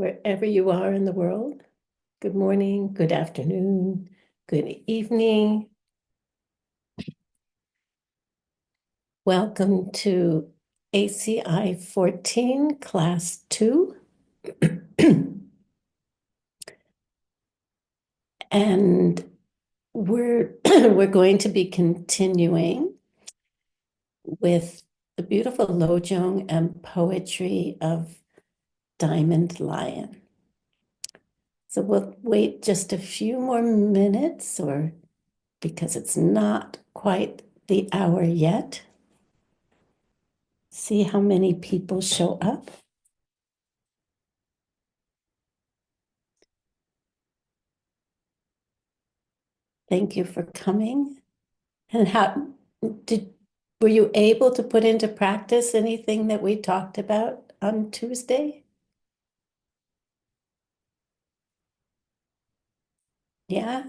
wherever you are in the world. Good morning, good afternoon, good evening. Welcome to ACI 14, Class 2. And we're going to be continuing with the beautiful lojong and poetry of Diamond Lion. So we'll wait just a few more minutes, or because it's not quite the hour yet. See how many people show up. Thank you for coming. And were you able to put into practice anything that we talked about on Tuesday? Yeah,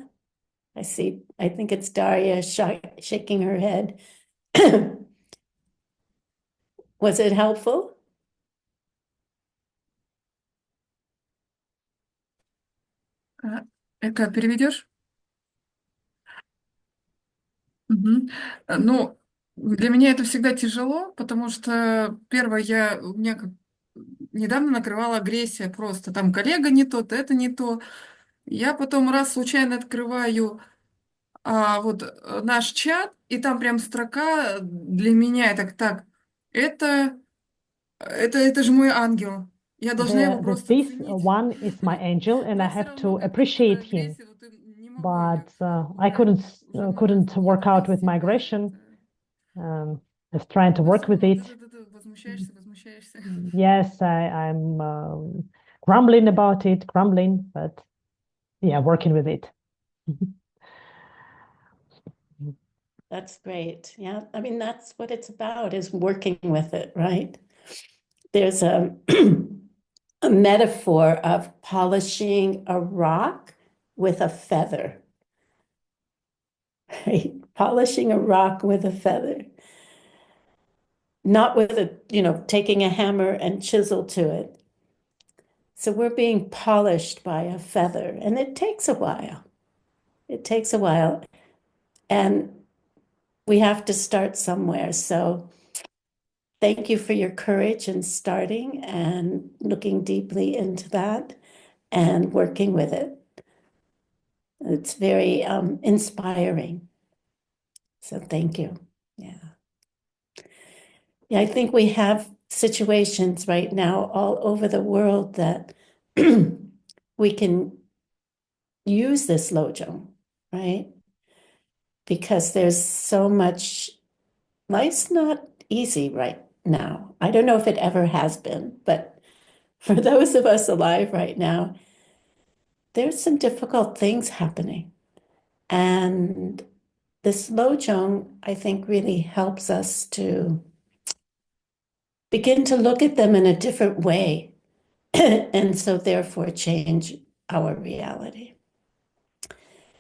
I see. I think it's Daria shaking her head. Was it helpful? Эко, переведешь? Мгм. Ну, для меня это всегда тяжело, потому что, первое, у меня недавно накрывала агрессия просто. Там коллега не тот, это не то. Я потом раз случайно открываю наш чат, и там прям строка для меня, я так, это, это же мой ангел. Я должна его просто This ценить. one is my angel, and I Но все have равно to какую-то appreciate him. агрессию вот не могу я But I убрать. Уже много раз couldn't было work out with агрессии, my да, aggression. I was trying to но все work with равно it. да, возмущаешься. Yes, I'm grumbling about it, grumbling, but yeah, working with it. That's great. Yeah, I mean, that's what it's about, is working with it, right? There's a, a metaphor of polishing a rock with a feather, right? Polishing a rock with a feather, not with taking a hammer and chisel to it. So we're being polished by a feather, and it takes a while. It takes a while, and we have to start somewhere. So thank you for your courage in starting and looking deeply into that and working with it. It's very inspiring. So thank you. Yeah. Yeah, I think we have situations right now all over the world that we can use this lojong, right? Because there's so much, life's not easy right now. I don't know if it ever has been, but for those of us alive right now, there's some difficult things happening. And this lojong, I think, really helps us to begin to look at them in a different way. And so therefore change our reality.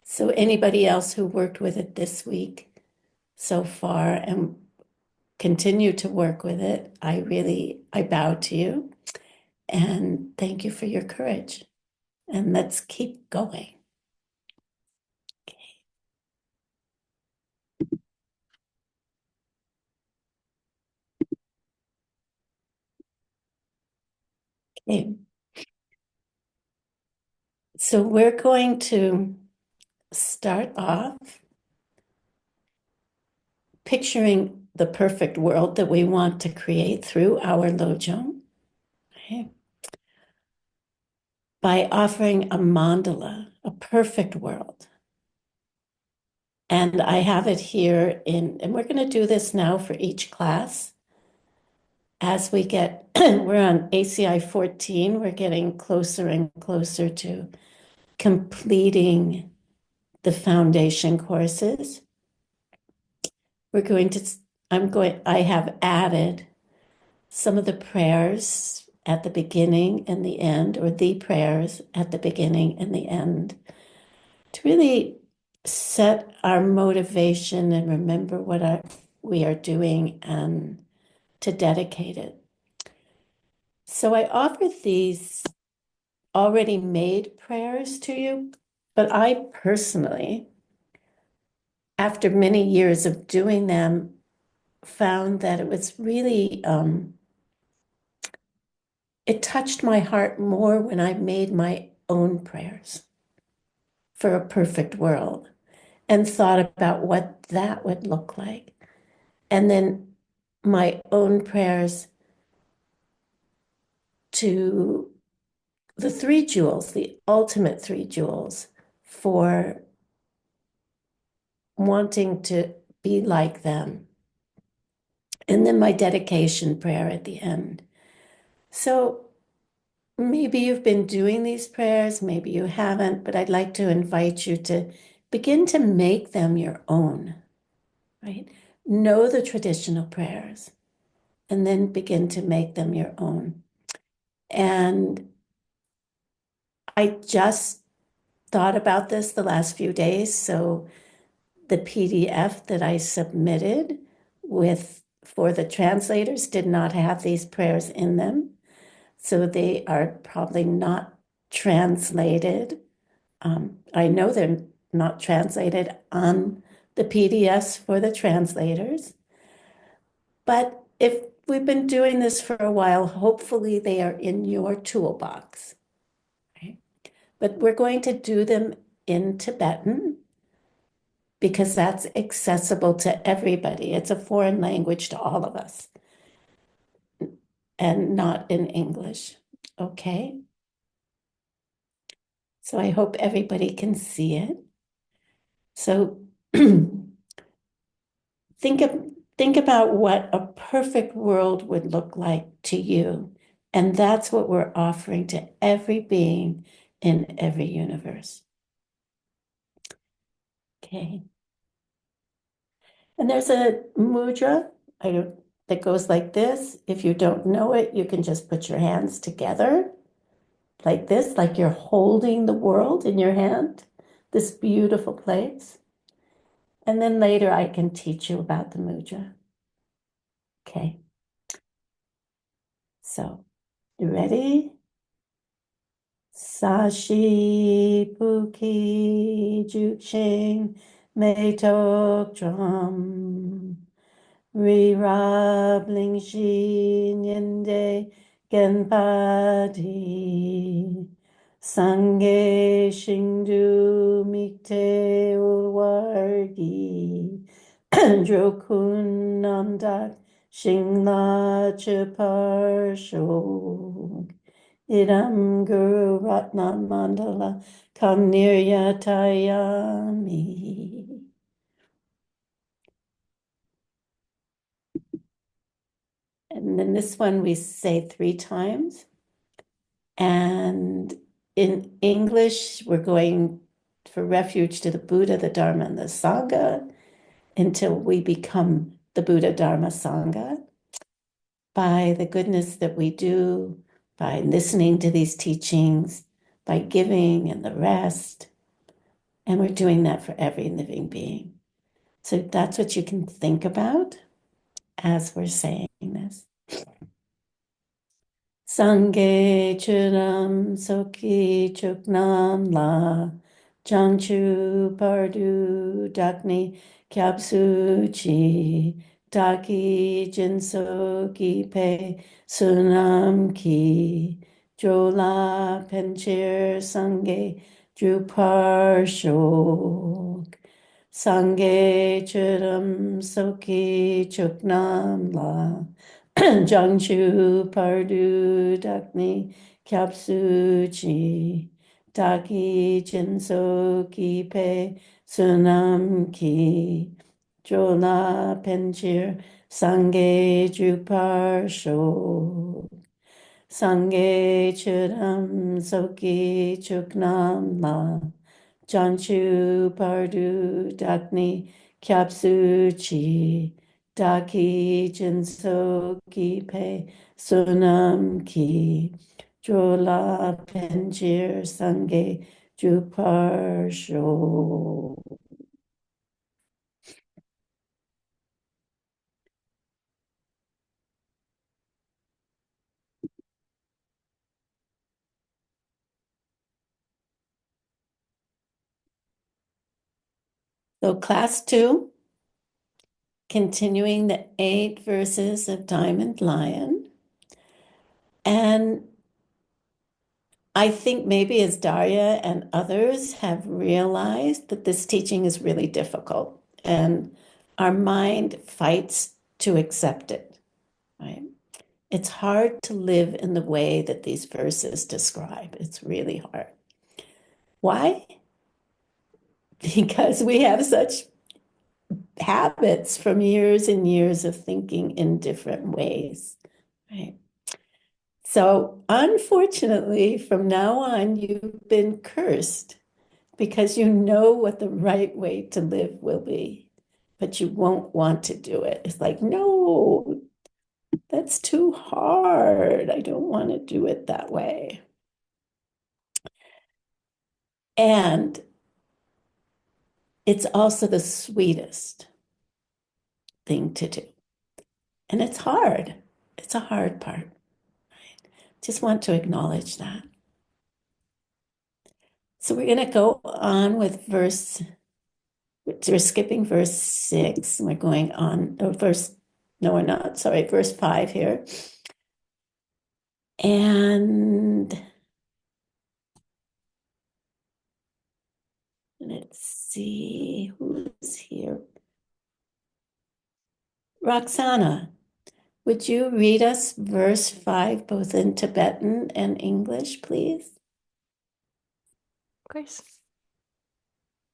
So anybody else who worked with it this week so far and continue to work with it, I bow to you and thank you for your courage. And let's keep going. Okay. So we're going to start off picturing the perfect world that we want to create through our lojong, okay, by offering a mandala, a perfect world. And I have it here and we're going to do this now for each class. As we get, we're on ACI 14, we're getting closer and closer to completing the foundation courses. I have added some of the prayers at the beginning and the end, or the prayers at the beginning and the end, to really set our motivation and remember what we are doing and to dedicate it. So I offer these already made prayers to you, but I personally, after many years of doing them, found that it was really, it touched my heart more when I made my own prayers for a perfect world and thought about what that would look like. And then my own prayers to the three jewels, the ultimate three jewels for wanting to be like them. And then my dedication prayer at the end. So maybe you've been doing these prayers, maybe you haven't, but I'd like to invite you to begin to make them your own, right? Know the traditional prayers and then begin to make them your own. And I just thought about this the last few days. So the PDF that I submitted for the translators did not have these prayers in them. So they are probably not translated. I know they're not translated on the PDFs for the translators. But if we've been doing this for a while, hopefully they are in your toolbox. Right? But we're going to do them in Tibetan because that's accessible to everybody. It's a foreign language to all of us and not in English. Okay? So I hope everybody can see it. So think about what a perfect world would look like to you. And that's what we're offering to every being in every universe. Okay. And there's a mudra that goes like this. If you don't know it, you can just put your hands together like this, like you're holding the world in your hand, this beautiful place. And then later I can teach you about the mudra. Okay. So, you ready? Sashi Puki Juching Metok Drum Rirabling Shi Nyende Genpadi Sange Shingdu Mikte Ulwargi Drokun Namdak Shingla Chaparsho Idam Guru Ratna Mandala Kam Niryatayami. And then this one we say 3 times. And in English, we're going for refuge to the Buddha, the Dharma, and the Sangha until we become the Buddha, Dharma, Sangha by the goodness that we do, by listening to these teachings, by giving and the rest. And we're doing that for every living being. So that's what you can think about as we're saying this. Sangye churam soki chuknam la jangchu pardu dakni kyapsu chi daki jinso ki pe sunam ki jola penchir sangye drupar shok sangye churam soki chuknam la Jiangchu Pardu Dakni Kyapsuchi Daki Jinso Ki Pe Sunam Ki Jola Penchir Sange Drupar Sho Sange Churam Soki Chuknam La Jiangchu Pardu Dakni Kyapsuchi Daki Jinso Ki Pe Sunam Ki Jola Penjir Sange Jupar Sho. So class 2, continuing the 8 verses of Diamond Lion. And I think maybe as Darya and others have realized that this teaching is really difficult and our mind fights to accept it, right? It's hard to live in the way that these verses describe. It's really hard. Why? Because we have such habits from years and years of thinking in different ways, right? So unfortunately, from now on, you've been cursed because you know what the right way to live will be, but you won't want to do it. It's like, no, that's too hard. I don't want to do it that way. And it's also the sweetest thing to do. And it's hard. It's a hard part. Just want to acknowledge that. So we're going to go on with we're skipping verse 6. And we're going on, no, we're not, sorry, verse 5 here. And let's see who's here. Roxana, would you read us verse 5, both in Tibetan and English, please? Of course.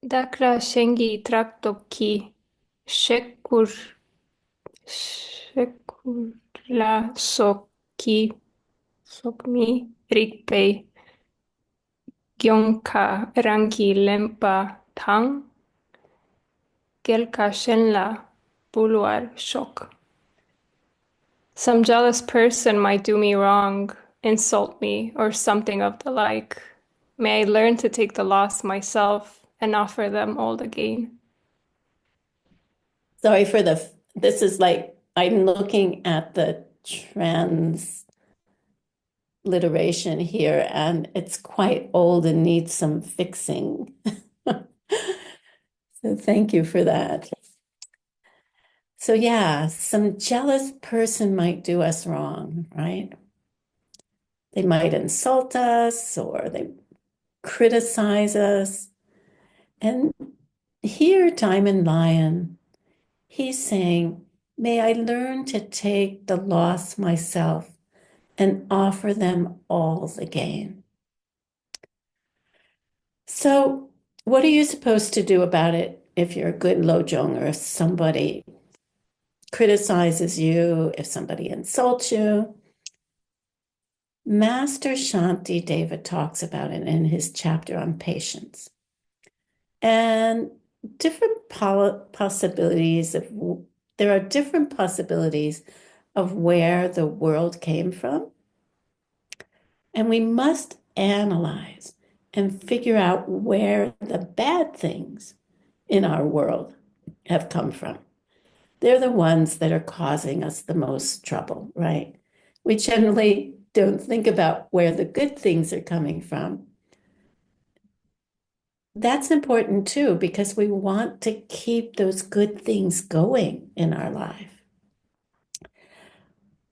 Dakra Shengi Trakto Ki Shekula Soki Sokmi Rikpe Gyonka Rangi Lempa Tang Gelka Shenla Bulwar Shok. Some jealous person might do me wrong, insult me, or something of the like. May I learn to take the loss myself and offer them all the gain. Sorry for this is like, I'm looking at the transliteration here, and it's quite old and needs some fixing. So thank you for that. So yeah, some jealous person might do us wrong, right? They might insult us or they criticize us. And here, Diamond Lion, he's saying, may I learn to take the loss myself and offer them all the gain. So what are you supposed to do about it if you're a good Lojong, or if somebody criticizes you, if somebody insults you? Master Shanti Deva talks about it in his chapter on patience. And different possibilities there are different possibilities of where the world came from. And we must analyze and figure out where the bad things in our world have come from. They're the ones that are causing us the most trouble, right? We generally don't think about where the good things are coming from. That's important too, because we want to keep those good things going in our life.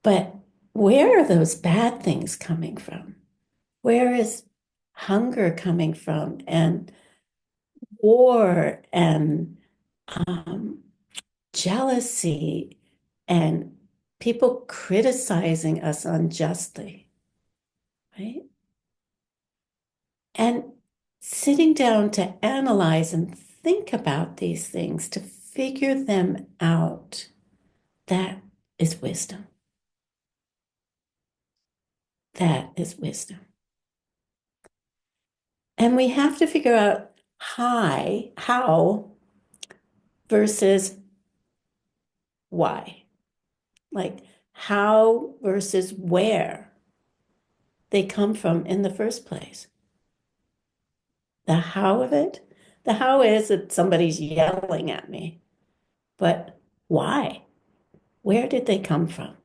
But where are those bad things coming from? Where is hunger coming from, and war, and jealousy, and people criticizing us unjustly, right? And sitting down to analyze and think about these things, to figure them out, that is wisdom. That is wisdom. And we have to figure out how versus why. Like how versus where they come from in the first place. The how of it, the how is that somebody's yelling at me, but why? Where did they come from?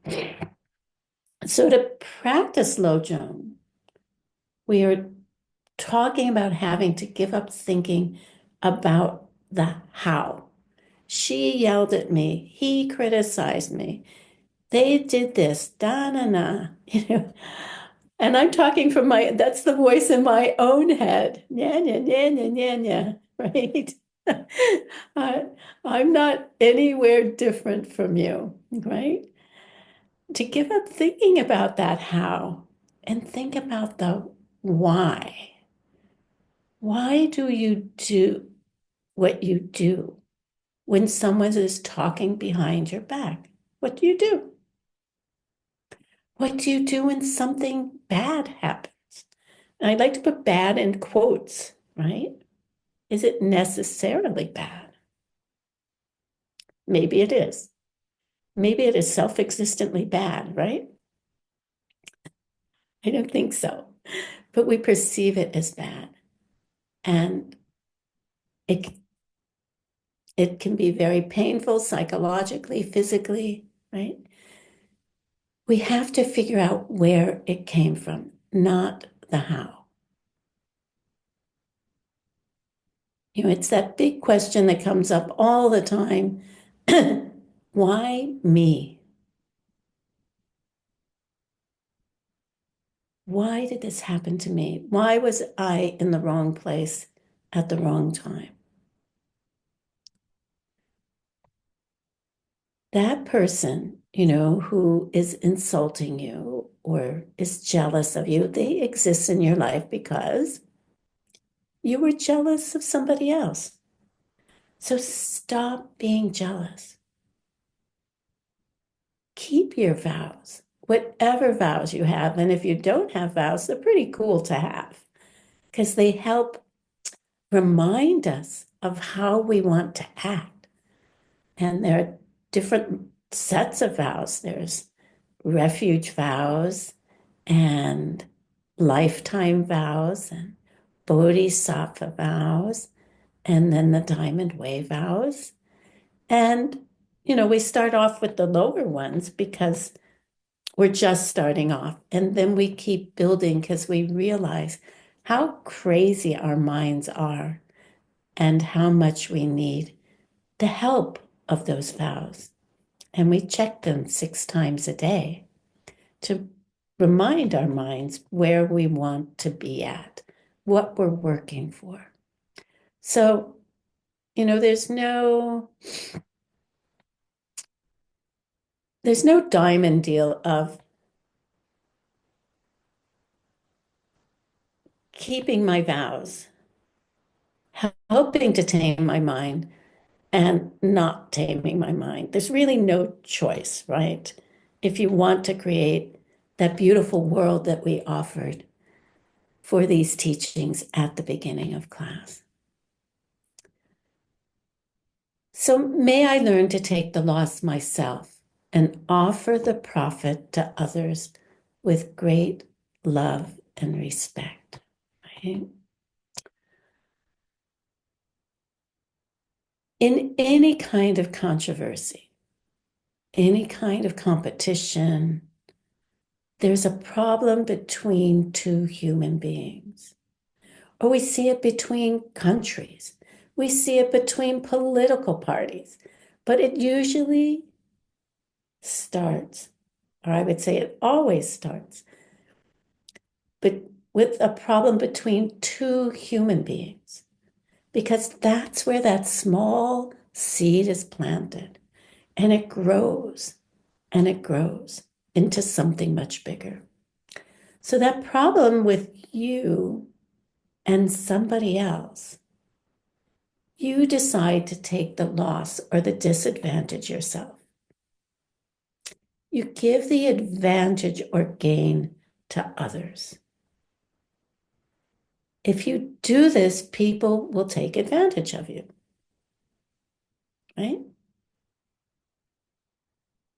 So to practice Lojong, we are talking about having to give up thinking about the how. She yelled at me. He criticized me. They did this, da na na, And I'm talking from that's the voice in my own head. Nya, nya, nya, nya, nya, nya, right? I'm not anywhere different from you, right? To give up thinking about that how and think about the why. Why do you do what you do when someone is talking behind your back? What do you do? What do you do when something bad happens? And I'd like to put bad in quotes, right? Is it necessarily bad? Maybe it is. Maybe it is self-existently bad, right? I don't think so. But we perceive it as bad. And it can be very painful psychologically, physically, right? We have to figure out where it came from, not the how. It's that big question that comes up all the time. Why me? Why did this happen to me? Why was I in the wrong place at the wrong time? That person, who is insulting you or is jealous of you, they exist in your life because you were jealous of somebody else. So stop being jealous. Keep your vows, whatever vows you have. And if you don't have vows, they're pretty cool to have because they help remind us of how we want to act. And there are different sets of vows. There's refuge vows and lifetime vows and bodhisattva vows, and then the diamond way vows. And, we start off with the lower ones because we're just starting off. And then we keep building because we realize how crazy our minds are and how much we need the help of those vows. And we check them 6 times a day to remind our minds where we want to be at, what we're working for. So, there's no diamond deal of keeping my vows, helping to tame my mind, and not taming my mind. There's really no choice, right? If you want to create that beautiful world that we offered for these teachings at the beginning of class. So may I learn to take the loss myself and offer the profit to others with great love and respect. Right? In any kind of controversy, any kind of competition, there's a problem between 2 human beings. Or we see it between countries. We see it between political parties. But it usually starts, or I would say it always starts, but with a problem between 2 human beings, because that's where that small seed is planted, and it grows into something much bigger. So that problem with you and somebody else, you decide to take the loss or the disadvantage yourself. You give the advantage or gain to others. If you do this, people will take advantage of you, right?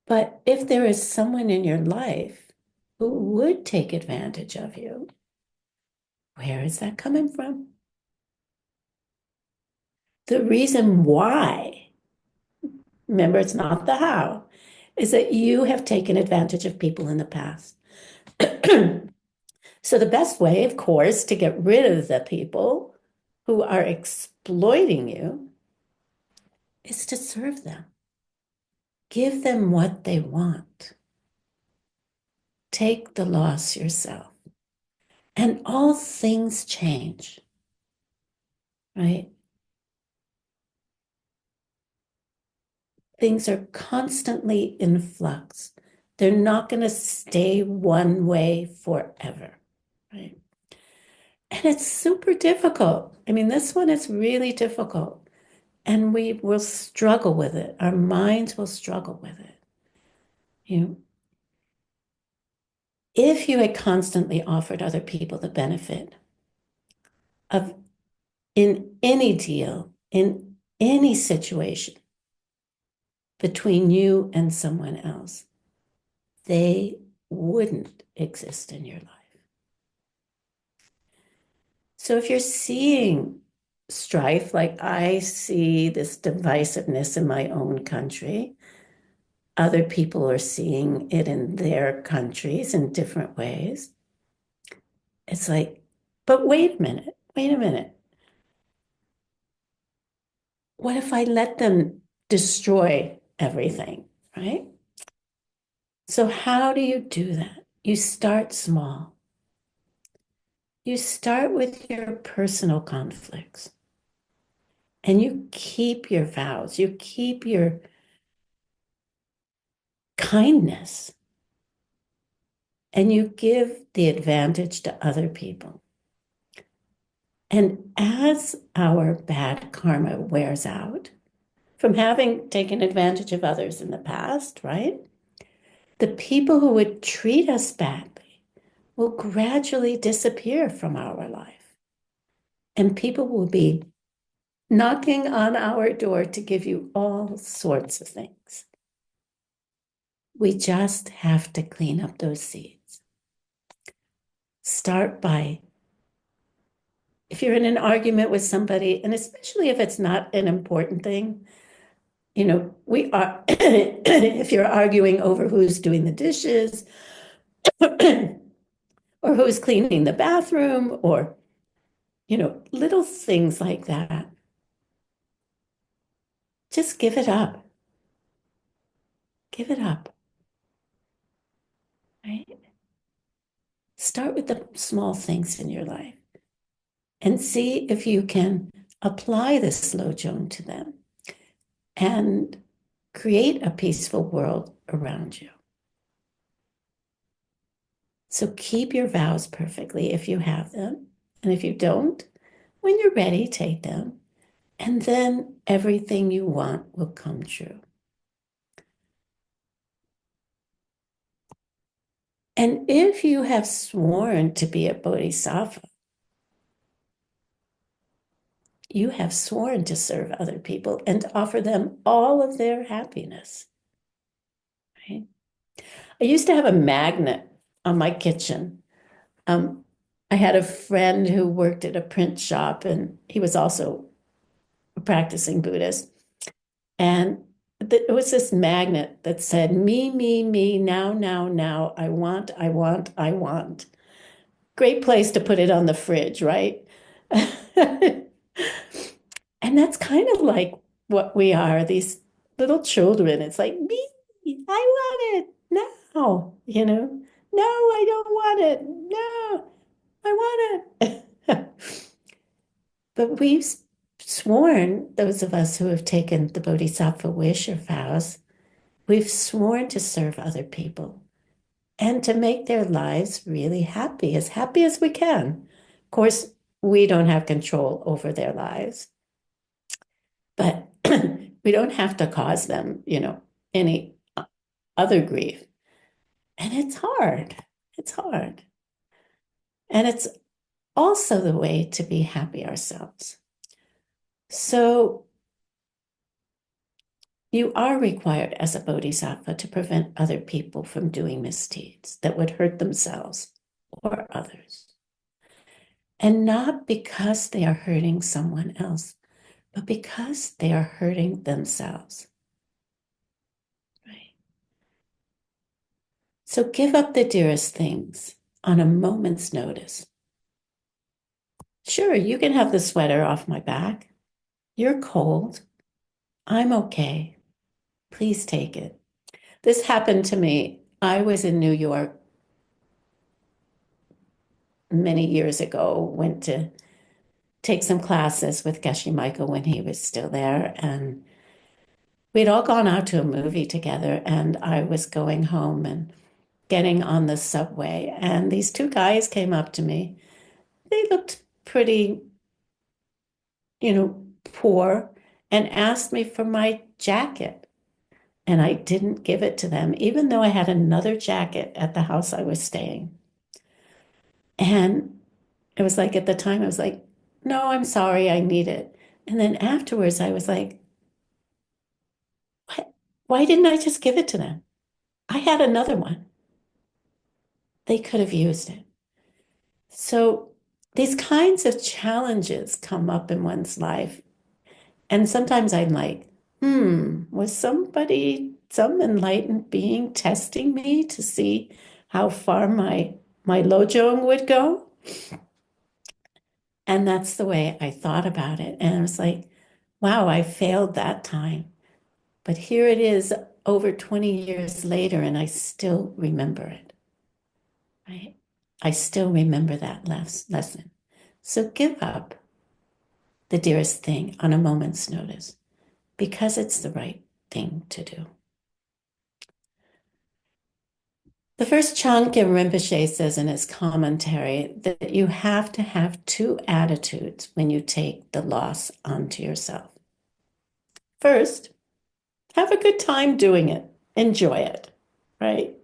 But if there is someone in your life who would take advantage of you, where is that coming from? The reason why, remember, it's not the how, is that you have taken advantage of people in the past. So the best way, of course, to get rid of the people who are exploiting you is to serve them. Give them what they want. Take the loss yourself. And all things change, right? Things are constantly in flux. They're not going to stay one way forever, right? And it's super difficult. I mean, this one is really difficult. And we will struggle with it. Our minds will struggle with it. You know, if you had constantly offered other people the benefit of, in any deal, in any situation between you and someone else, they wouldn't exist in your life. So if you're seeing strife, like I see this divisiveness in my own country, other people are seeing it in their countries in different ways. It's like, but wait a minute. What if I let them destroy everything, right? So how do you do that? You start small. You start with your personal conflicts and you keep your vows, you keep your kindness, and you give the advantage to other people. And as our bad karma wears out from having taken advantage of others in the past, right? The people who would treat us badly will gradually disappear from our life. And people will be knocking on our door to give you all sorts of things. We just have to clean up those seeds. Start by, if you're in an argument with somebody, and especially if it's not an important thing, you know, we are, if you're arguing over who's doing the dishes or who's cleaning the bathroom or, you know, little things like that, just give it up. Give it up, right? Start with the small things in your life and see if you can apply the slow Joan to them and create a peaceful world around you. So keep your vows perfectly if you have them. And if you don't, when you're ready, take them. And then everything you want will come true. And if you have sworn to be a bodhisattva, you have sworn to serve other people and to offer them all of their happiness, right? I used to have a magnet on my kitchen. I had a friend who worked at a print shop, and he was also a practicing Buddhist. And it was this magnet that said, me, now, I want. Great place to put it on the fridge, right? And that's kind of like what we are, these little children. It's like, me, I want it now, you know? No, I don't want it. No, I want it. But we've sworn, those of us who have taken the Bodhisattva wish or vows, we've sworn to serve other people and to make their lives really happy as we can. Of course, we don't have control over their lives, but we don't have to cause them, you know, any other grief. And it's hard. It's hard. And it's also the way to be happy ourselves. So you are required as a bodhisattva to prevent other people from doing misdeeds that would hurt themselves or others. And not because they are hurting someone else, but because they are hurting themselves. Right? So give up the dearest things on a moment's notice. Sure, you can have the sweater off my back. You're cold. I'm okay. Please take it. This happened to me. I was in New York many years ago, went to take some classes with Geshe Michael when he was still there. And we'd all gone out to a movie together, and I was going home and getting on the subway. And these two guys came up to me. They looked pretty, poor, and asked me for my jacket. And I didn't give it to them, even though I had another jacket at the house I was staying. And it was like, at the time, I was like, no, I'm sorry, I need it. And then afterwards, I was like, what? Why didn't I just give it to them? I had another one. They could have used it. So these kinds of challenges come up in one's life. And sometimes I'm like, was somebody, some enlightened being testing me to see how far my lojong would go? And that's the way I thought about it. And I was like, wow, I failed that time. But here it is over 20 years later, and I still remember it. Right? I still remember that lesson. So give up the dearest thing on a moment's notice, because it's the right thing to do. The first Chankyam Rinpoche says in his commentary that you have to have two attitudes when you take the loss onto yourself. First, have a good time doing it. Enjoy it, right?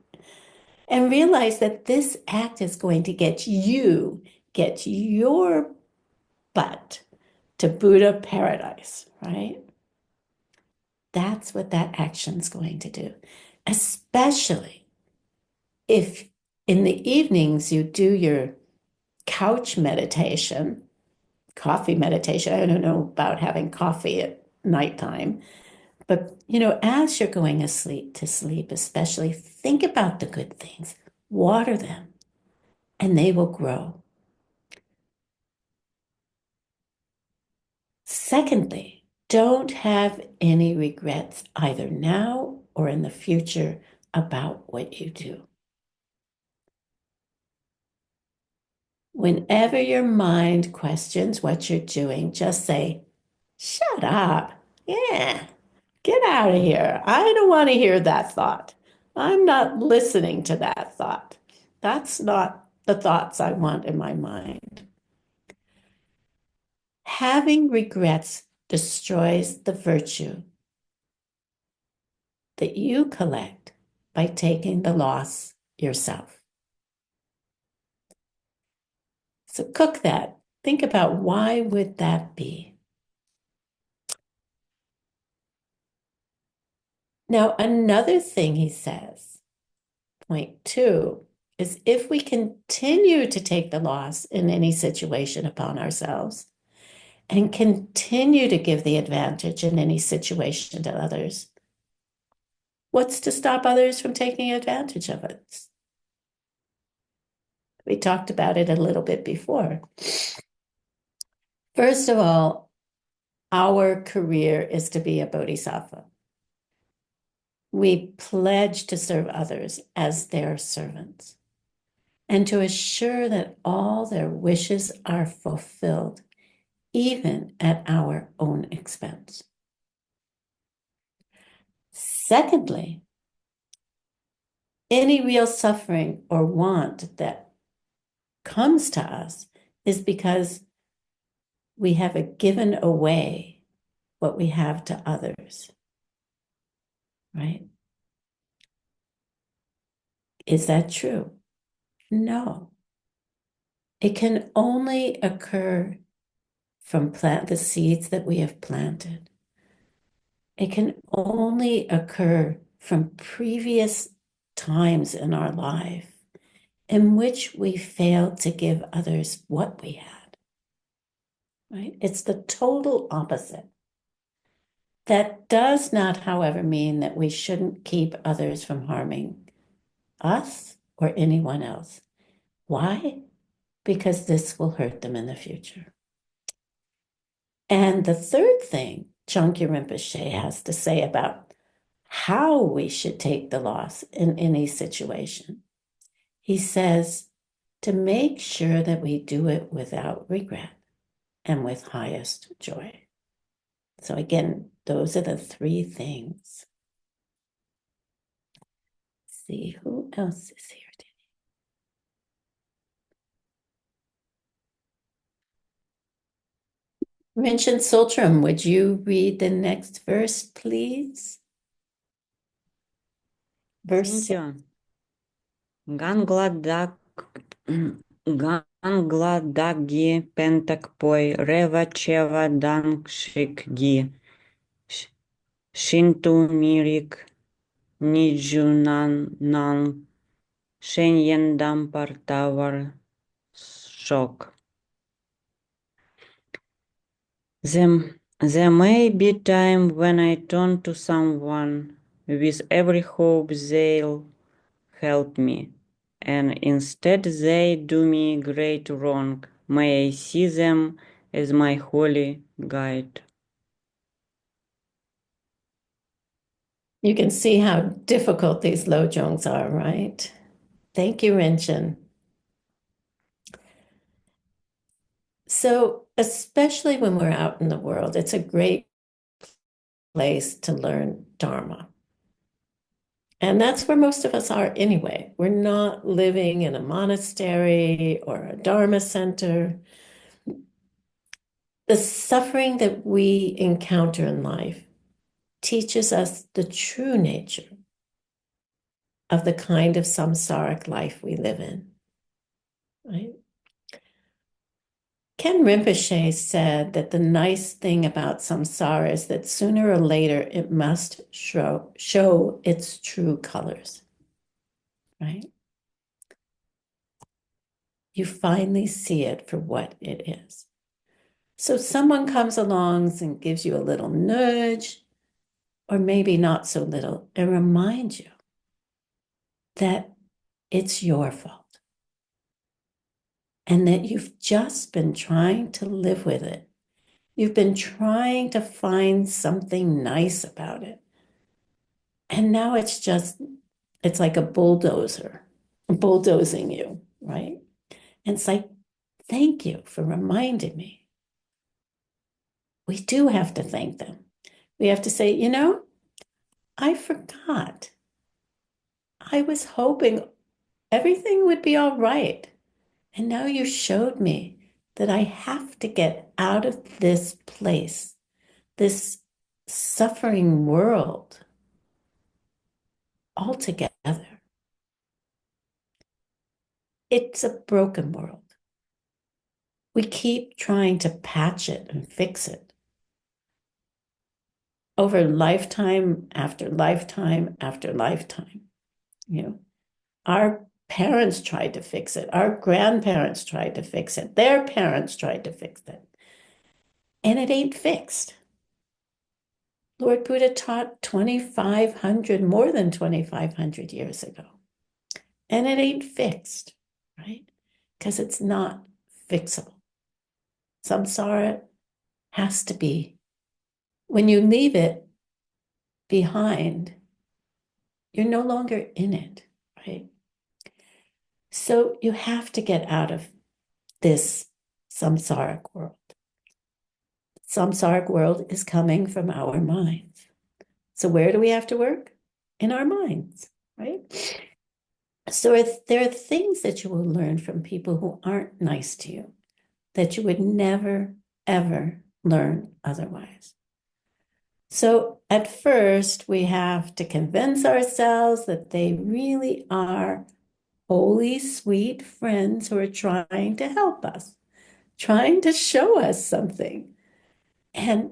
And realize that this act is going to get your butt to Buddha paradise, right? That's what that action's going to do, especially if in the evenings you do your couch meditation, coffee meditation. I don't know about having coffee at nighttime, but as you're going to sleep, especially, think about the good things, water them, and they will grow. Secondly, don't have any regrets either now or in the future about what you do. Whenever your mind questions what you're doing, just say, shut up. Yeah, get out of here. I don't want to hear that thought. I'm not listening to that thought. That's not the thoughts I want in my mind. Having regrets destroys the virtue that you collect by taking the loss yourself. So cook that. Think about, why would that be? Now, another thing he says, point 2, is if we continue to take the loss in any situation upon ourselves and continue to give the advantage in any situation to others, what's to stop others from taking advantage of it? We talked about it a little bit before. First of all, our career is to be a bodhisattva. We pledge to serve others as their servants and to assure that all their wishes are fulfilled, even at our own expense. Secondly, any real suffering or want that comes to us is because we have given away what we have to others, right? Is that true? No. It can only occur from the seeds that we have planted. It can only occur from previous times in our life in which we failed to give others what we had, right? It's the total opposite. That does not, however, mean that we shouldn't keep others from harming us or anyone else. Why? Because this will hurt them in the future. And the third thing Changkya Rinpoche has to say about how we should take the loss in any situation. He says to make sure that we do it without regret and with highest joy. So again, those are the three things. Let's see, who else is here today? Mention Sultram, would you read the next verse, please? Verse Cynthia, Gangladagi pentakpoi reva cheva dankshikgi shintu mirik nijunan shenyendam partavar shok. There may be time when I turn to someone with every hope they'll help me, and instead they do me great wrong. May I see them as my holy guide. You can see how difficult these lojongs are, right? Thank you, Rinchen. So, especially when we're out in the world, it's a great place to learn Dharma. And that's where most of us are anyway. We're not living in a monastery or a Dharma center. The suffering that we encounter in life teaches us the true nature of the kind of samsaric life we live in, right? Ken Rinpoche said that the nice thing about samsara is that sooner or later it must show its true colors, right? You finally see it for what it is. So someone comes along and gives you a little nudge, or maybe not so little, and reminds you that it's your fault and that you've just been trying to live with it. You've been trying to find something nice about it. And now it's like a bulldozer bulldozing you, right? And it's like, thank you for reminding me. We do have to thank them. We have to say, I forgot. I was hoping everything would be all right. And now you showed me that I have to get out of this place, this suffering world altogether. It's a broken world. We keep trying to patch it and fix it over lifetime after lifetime after lifetime. Our parents tried to fix it. Our grandparents tried to fix it. Their parents tried to fix it. And it ain't fixed. Lord Buddha taught more than 2,500 years ago. And it ain't fixed, right? Because it's not fixable. Samsara has to be, when you leave it behind, you're no longer in it, right? So you have to get out of this samsaric world. Samsaric world is coming from our minds. So where do we have to work? In our minds, right? So there are things that you will learn from people who aren't nice to you that you would never, ever learn otherwise. So at first, we have to convince ourselves that they really are holy, sweet friends who are trying to help us, trying to show us something. And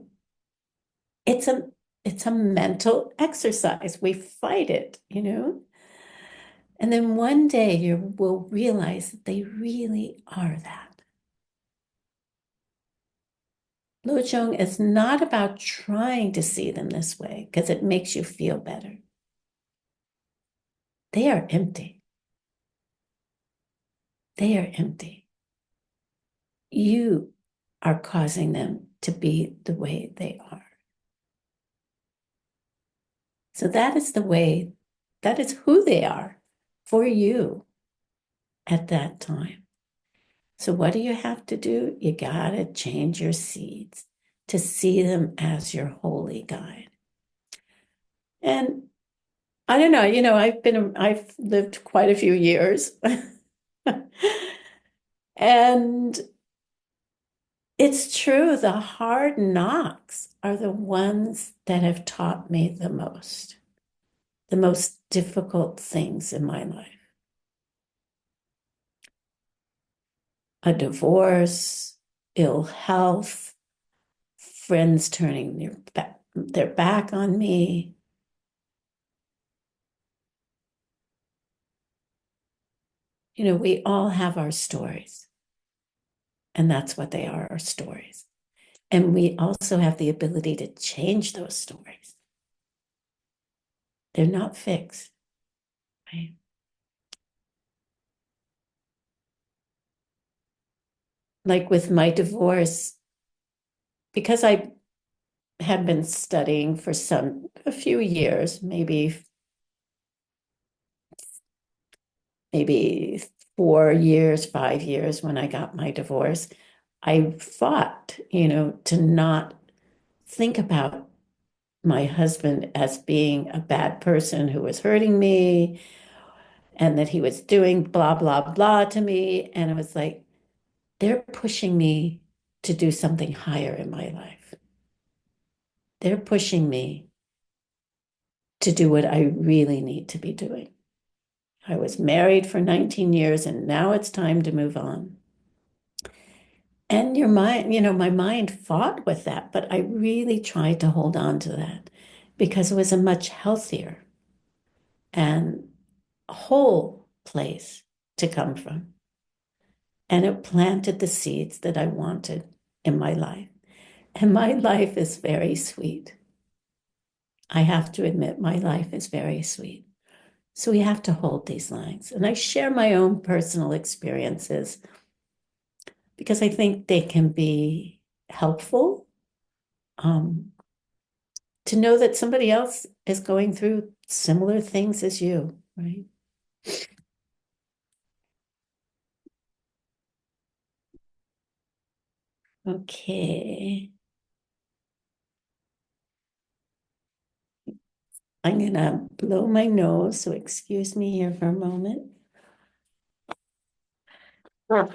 it's a mental exercise. We fight it, And then one day you will realize that they really are that. Lojong is not about trying to see them this way because it makes you feel better. They are empty. They are empty. You are causing them to be the way they are. So that is the way, that is who they are for you at that time. So what do you have to do? You got to change your seeds to see them as your holy guide. And I don't know, I've lived quite a few years. And it's true, the hard knocks are the ones that have taught me the most difficult things in my life. A divorce, ill health, friends turning their back on me. We all have our stories, and that's what they are, our stories. And we also have the ability to change those stories. They're not fixed, right? Like with my divorce, because I had been studying for a few years, maybe 4 years, 5 years when I got my divorce, I fought, to not think about my husband as being a bad person who was hurting me and that he was doing blah, blah, blah to me. And it was like, they're pushing me to do something higher in my life. They're pushing me to do what I really need to be doing. I was married for 19 years and now it's time to move on. And your mind, my mind fought with that, but I really tried to hold on to that because it was a much healthier and whole place to come from. And it planted the seeds that I wanted in my life. And my life is very sweet. I have to admit, my life is very sweet. So we have to hold these lines. And I share my own personal experiences because I think they can be helpful to know that somebody else is going through similar things as you, right? Okay. I'm going to blow my nose, so excuse me here for a moment. Oh,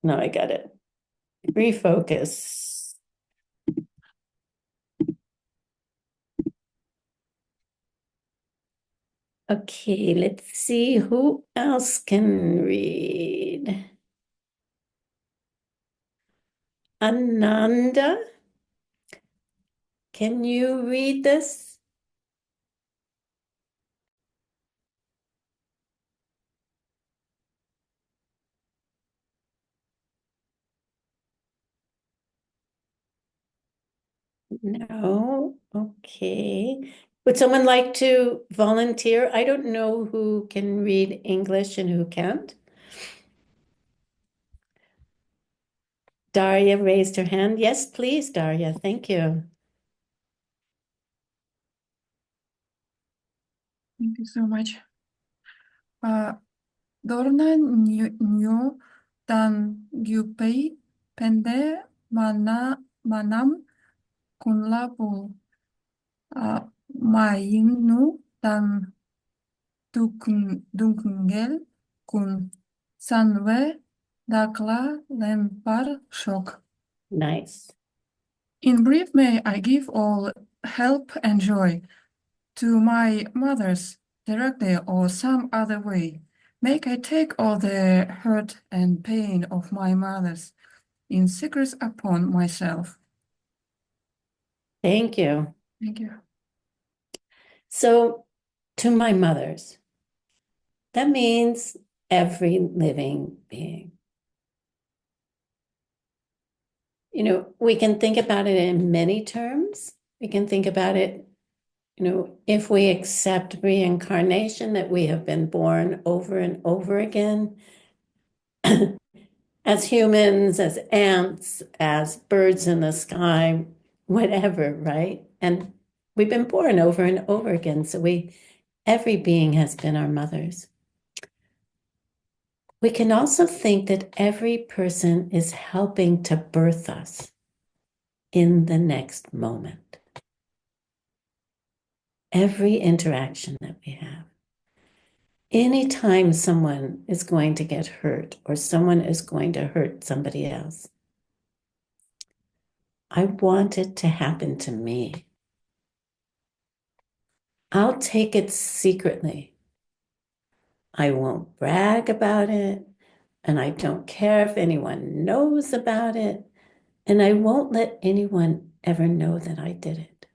no, I got it. Refocus. Okay, let's see who else can read. Ananda, can you read this? No, okay. Would someone like to volunteer? I don't know who can read English and who can't. Daria raised her hand. Yes, please, Daria. Thank you. Thank you so much. Dorna nyu dan gyupei pende manam kunlabu mainu dan dunkungel kun sanwe dakla lempar shok. Nice. In brief, may I give all help and joy to my mothers directly or some other way. May I take all the hurt and pain of my mothers in secret upon myself. Thank you. Thank you. So, to my mothers, that means every living being. We can think about it in many terms. We can think about it, if we accept reincarnation, that we have been born over and over again. And as humans, as ants, as birds in the sky, whatever, right? And we've been born over and over again. So every being has been our mothers. We can also think that every person is helping to birth us in the next moment. Every interaction that we have. Anytime someone is going to get hurt or someone is going to hurt somebody else, I want it to happen to me. I'll take it secretly. I won't brag about it, and I don't care if anyone knows about it, and I won't let anyone ever know that I did it.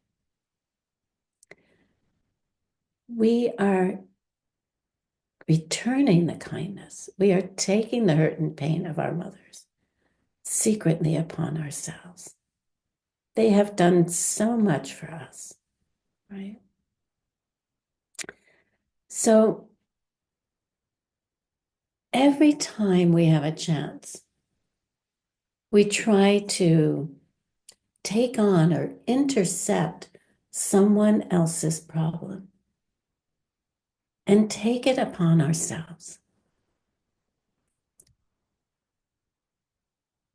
We are returning the kindness. We are taking the hurt and pain of our mothers secretly upon ourselves. They have done so much for us, right? So every time we have a chance, we try to take on or intercept someone else's problem and take it upon ourselves.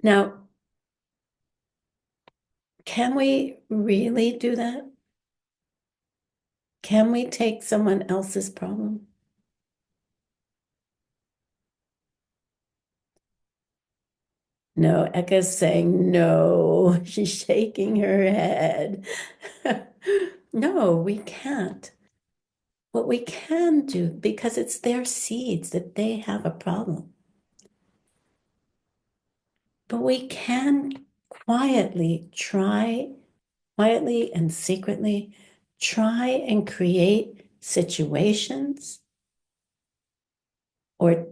Now, can we really do that? Can we take someone else's problem? No, Eka's saying no. She's shaking her head. No, we can't. What we can do, because it's their seeds that they have a problem. But we can quietly and secretly try and create situations or,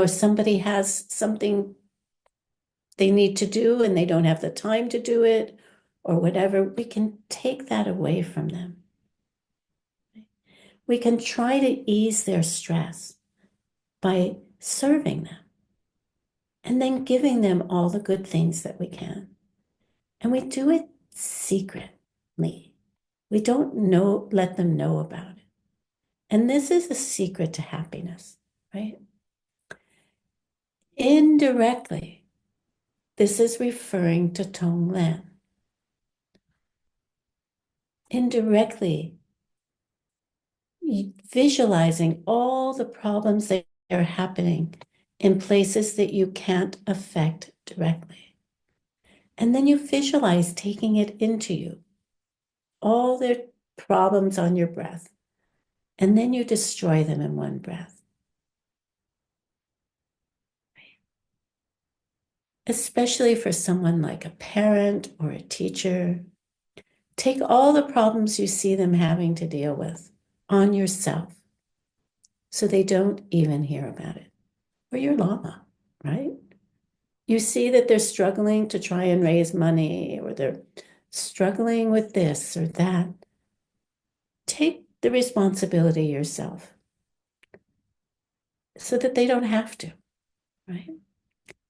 somebody has something they need to do and they don't have the time to do it or whatever, we can take that away from them. We can try to ease their stress by serving them and then giving them all the good things that we can. And we do it secretly. We don't let them know about it. And this is a secret to happiness, right? Indirectly, this is referring to Tonglen. Indirectly, visualizing all the problems that are happening in places that you can't affect directly. And then you visualize taking it into you, all their problems on your breath, and then you destroy them in one breath. Especially for someone like a parent or a teacher, take all the problems you see them having to deal with on yourself so they don't even hear about it. Or your Lama, right? You see that they're struggling to try and raise money or they're struggling with this or that. Take the responsibility yourself so that they don't have to, right?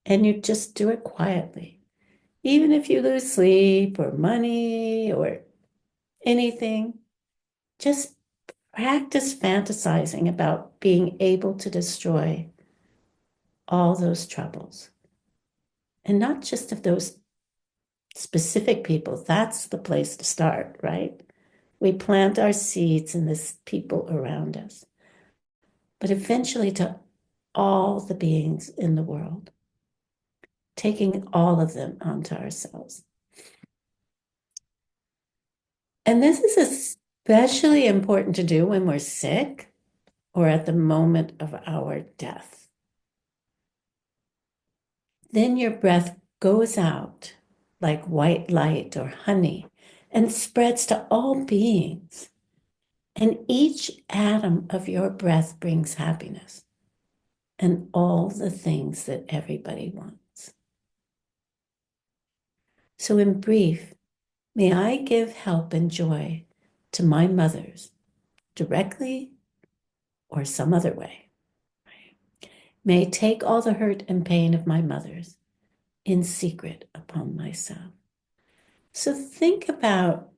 And you just do it quietly. Even if you lose sleep or money or anything, just practice fantasizing about being able to destroy all those troubles. And not just of those specific people. That's the place to start, right? We plant our seeds in this people around us. But eventually to all the beings in the world, taking all of them onto ourselves. And this is especially important to do when we're sick or at the moment of our death. Then your breath goes out like white light or honey and spreads to all beings. And each atom of your breath brings happiness and all the things that everybody wants. So in brief, may I give help and joy to my mothers directly or some other way. May take all the hurt and pain of my mothers in secret upon myself. So think about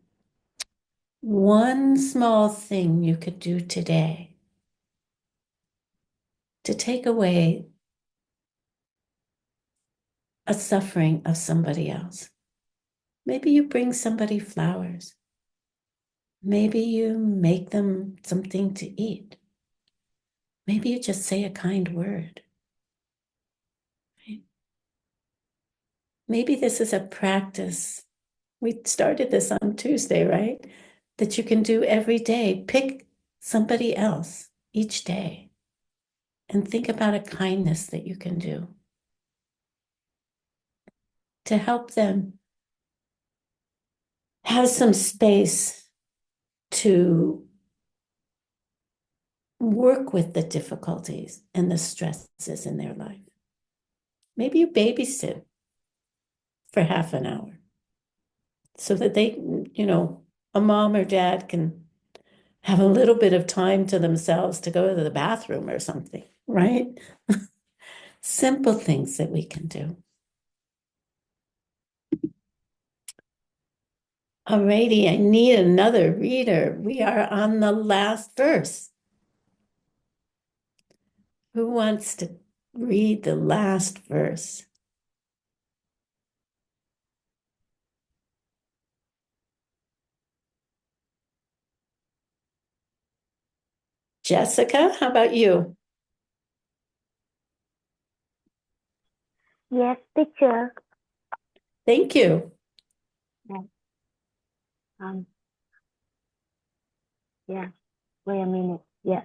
one small thing you could do today to take away a suffering of somebody else. Maybe you bring somebody flowers. Maybe you make them something to eat. Maybe you just say a kind word. Right? Maybe this is a practice. We started this on Tuesday, right? That you can do every day. Pick somebody else each day and think about a kindness that you can do to help them have some space to work with the difficulties and the stresses in their life. Maybe you babysit for half an hour so that they, a mom or dad can have a little bit of time to themselves to go to the bathroom or something, right? Simple things that we can do. Alrighty, I need another reader. We are on the last verse. Who wants to read the last verse? Jessica, how about you? Yes, teacher. Thank you. Um, yeah, wait a minute. Yeah.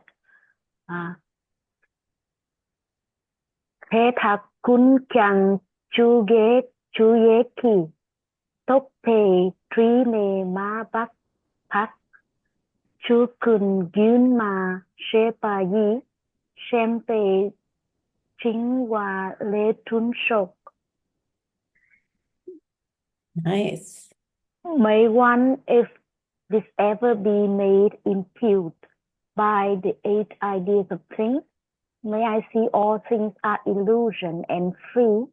Thế thật cún chẳng chú ghế kỳ. Tốc thề trí nề má bắc phát. Chú cùn dün mà xê bà dí. Xem tề chính hòa lê trún sộc. Nice. May one, if this ever be made impute by the 8 ideas of things, may I see all things are illusion and free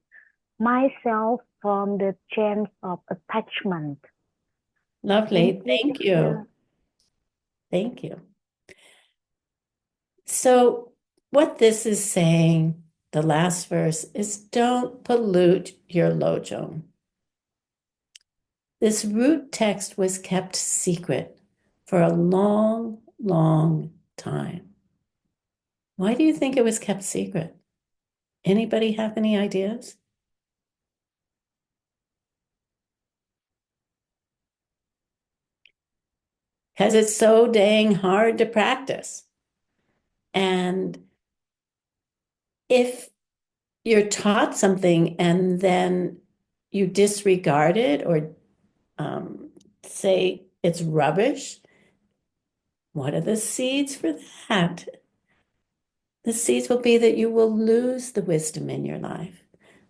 myself from the chains of attachment. Lovely. Thank you. Thank you. So what this is saying, the last verse, is don't pollute your lojong. This root text was kept secret for a long, long time. Why do you think it was kept secret? Anybody have any ideas? Because it's so dang hard to practice. And if you're taught something and then you disregard it or say it's rubbish, what are the seeds for that? The seeds will be that you will lose the wisdom in your life.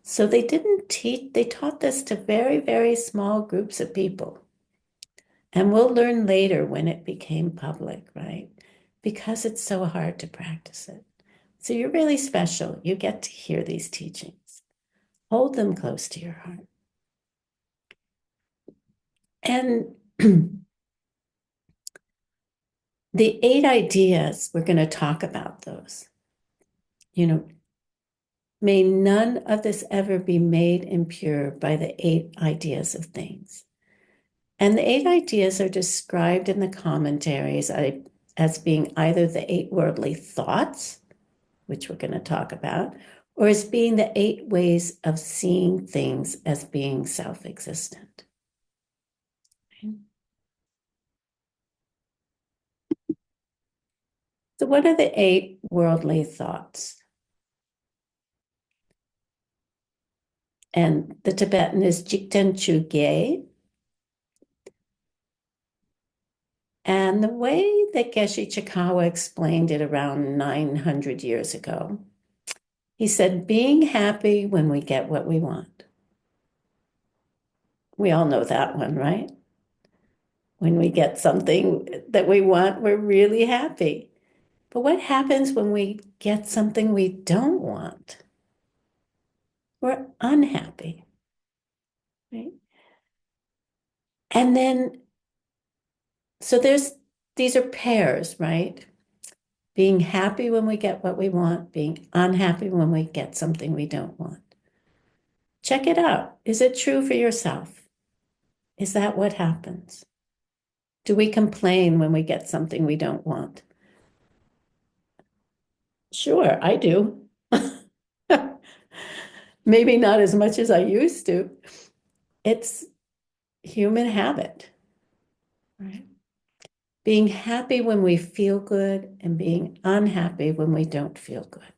So they taught this to very, very small groups of people. And we'll learn later when it became public, right? Because it's so hard to practice it. So you're really special. You get to hear these teachings. Hold them close to your heart. And the 8 ideas, we're going to talk about those. May none of this ever be made impure by the 8 ideas of things. And the 8 ideas are described in the commentaries as being either the 8 worldly thoughts, which we're going to talk about, or as being the 8 ways of seeing things as being self-existent. Okay. So what are the 8 worldly thoughts? And the Tibetan is Jikten Chuge. And the way that Geshe Chikawa explained it around 900 years ago, he said, being happy when we get what we want. We all know that one, right? When we get something that we want, we're really happy. But what happens when we get something we don't want? We're unhappy, right? And then, so these are pairs, right? Being happy when we get what we want, being unhappy when we get something we don't want. Check it out. Is it true for yourself? Is that what happens? Do we complain when we get something we don't want? Sure, I do. Maybe not as much as I used to. It's human habit, right? Being happy when we feel good and being unhappy when we don't feel good.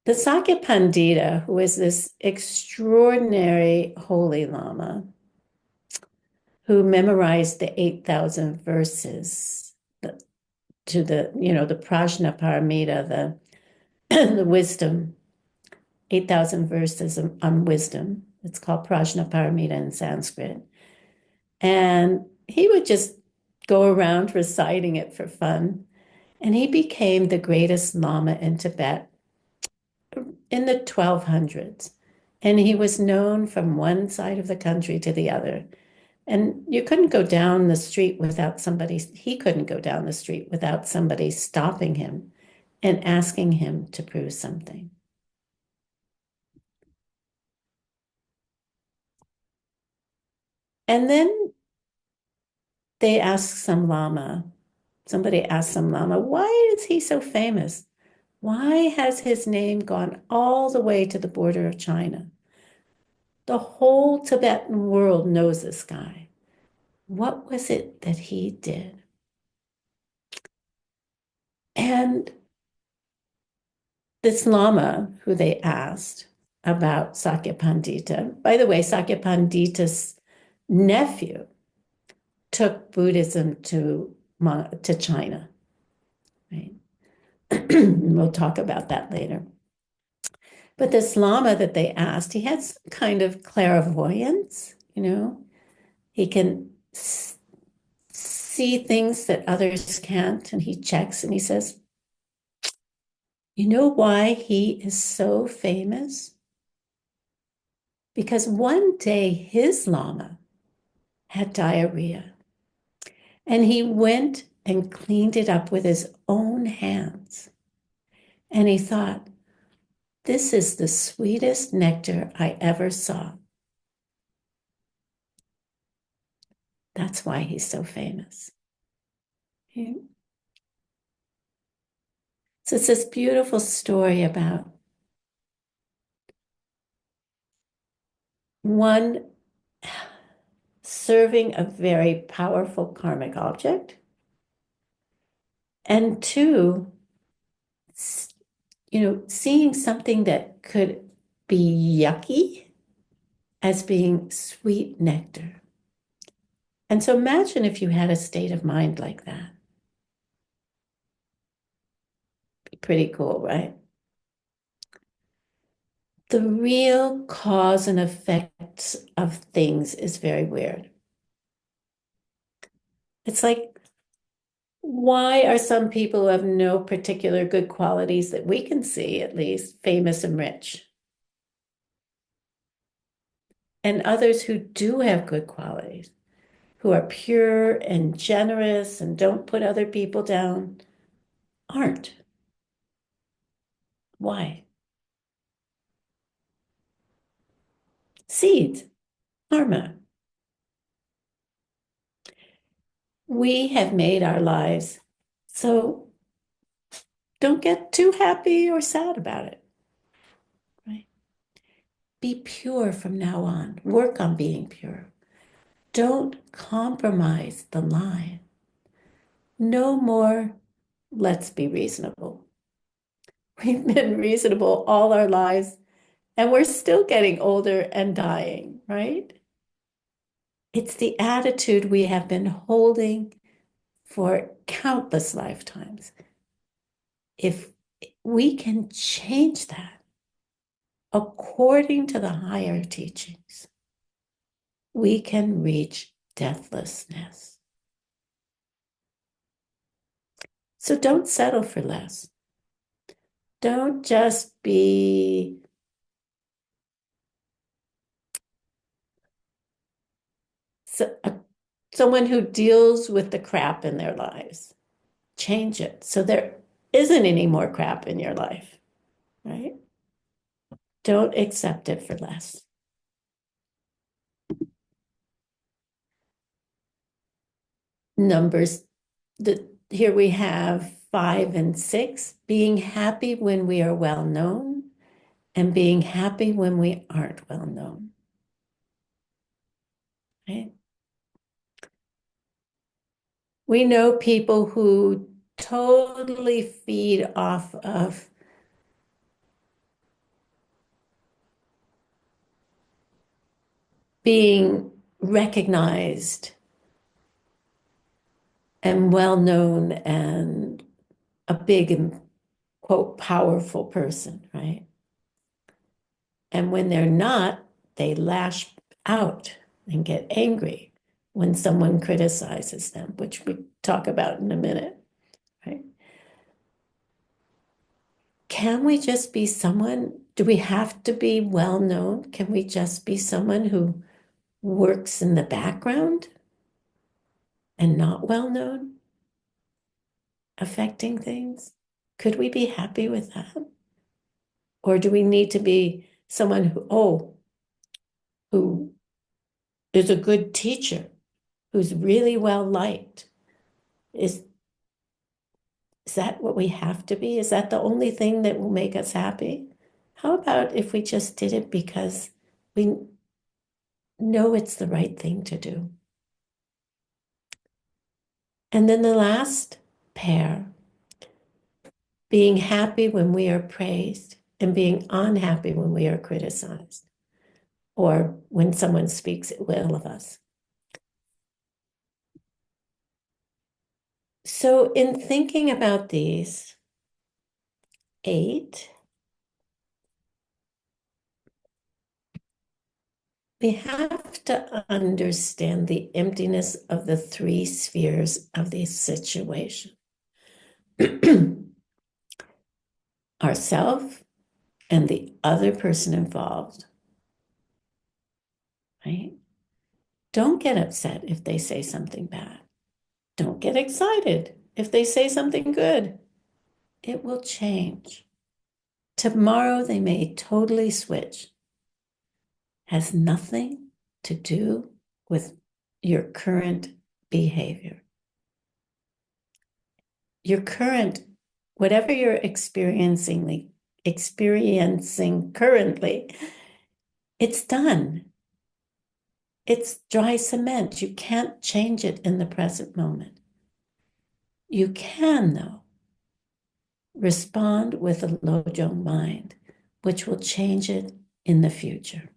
The Sakya Pandita, who is this extraordinary holy Lama who memorized the 8,000 verses to the Prajna Paramita, the wisdom, 8,000 verses on wisdom. It's called Prajna Paramita in Sanskrit. And he would just go around reciting it for fun. And he became the greatest Lama in Tibet in the 1200s. And he was known from one side of the country to the other. And you couldn't go down the street without he couldn't go down the street without somebody stopping him and asking him to prove something. And then somebody asked some Lama, why is he so famous? Why has his name gone all the way to the border of China? The whole Tibetan world knows this guy. What was it that he did? And this Lama, who they asked about Sakya Pandita, by the way, Sakya Pandita's nephew took Buddhism to China, right? We'll talk about that later. But this Lama that they asked, he had some kind of clairvoyance, He can see things that others can't, and he checks and he says, you know why he is so famous? Because one day his Lama had diarrhea, and he went and cleaned it up with his own hands. And he thought, this is the sweetest nectar I ever saw. That's why he's so famous. Okay? So it's this beautiful story about one serving a very powerful karmic object, and two, seeing something that could be yucky as being sweet nectar. And so imagine if you had a state of mind like that. Be pretty cool, right? The real cause and effect of things is very weird. It's like, why are some people who have no particular good qualities that we can see, at least, famous and rich? And others who do have good qualities, who are pure and generous and don't put other people down, aren't. Why? Seeds, karma. We have made our lives, so don't get too happy or sad about it, right? Be pure from now on. Work on being pure. Don't compromise the line. No more, let's be reasonable. We've been reasonable all our lives, and we're still getting older and dying, right? It's the attitude we have been holding for countless lifetimes. If we can change that according to the higher teachings, we can reach deathlessness. So don't settle for less. Don't just be someone who deals with the crap in their lives. Change it so there isn't any more crap in your life, right? Don't accept it for less. Numbers, here we have 5 and 6, being happy when we are well known and being happy when we aren't well known. Right? We know people who totally feed off of being recognized and well known and a big and quote powerful person, right? And when they're not, they lash out and get angry when someone criticizes them, which we talk about in a minute, right? Can we just be someone? Do we have to be well known? Can we just be someone who works in the background and not well known, affecting things? Could we be happy with that? Or do we need to be someone who is a good teacher, who's really well liked? Is that what we have to be? Is that the only thing that will make us happy? How about if we just did it because we know it's the right thing to do? And then the last pair, being happy when we are praised and being unhappy when we are criticized or when someone speaks ill of us. So in thinking about these 8, we have to understand the emptiness of the 3 spheres of the situation. Ourself and the other person involved, right? Don't get upset if they say something bad. Don't get excited if they say something good. It will change. Tomorrow they may totally switch. Has nothing to do with your current behavior. Your current, whatever you're experiencing currently, it's done. It's dry cement. You can't change it in the present moment. You can, though, respond with a Lojong mind, which will change it in the future.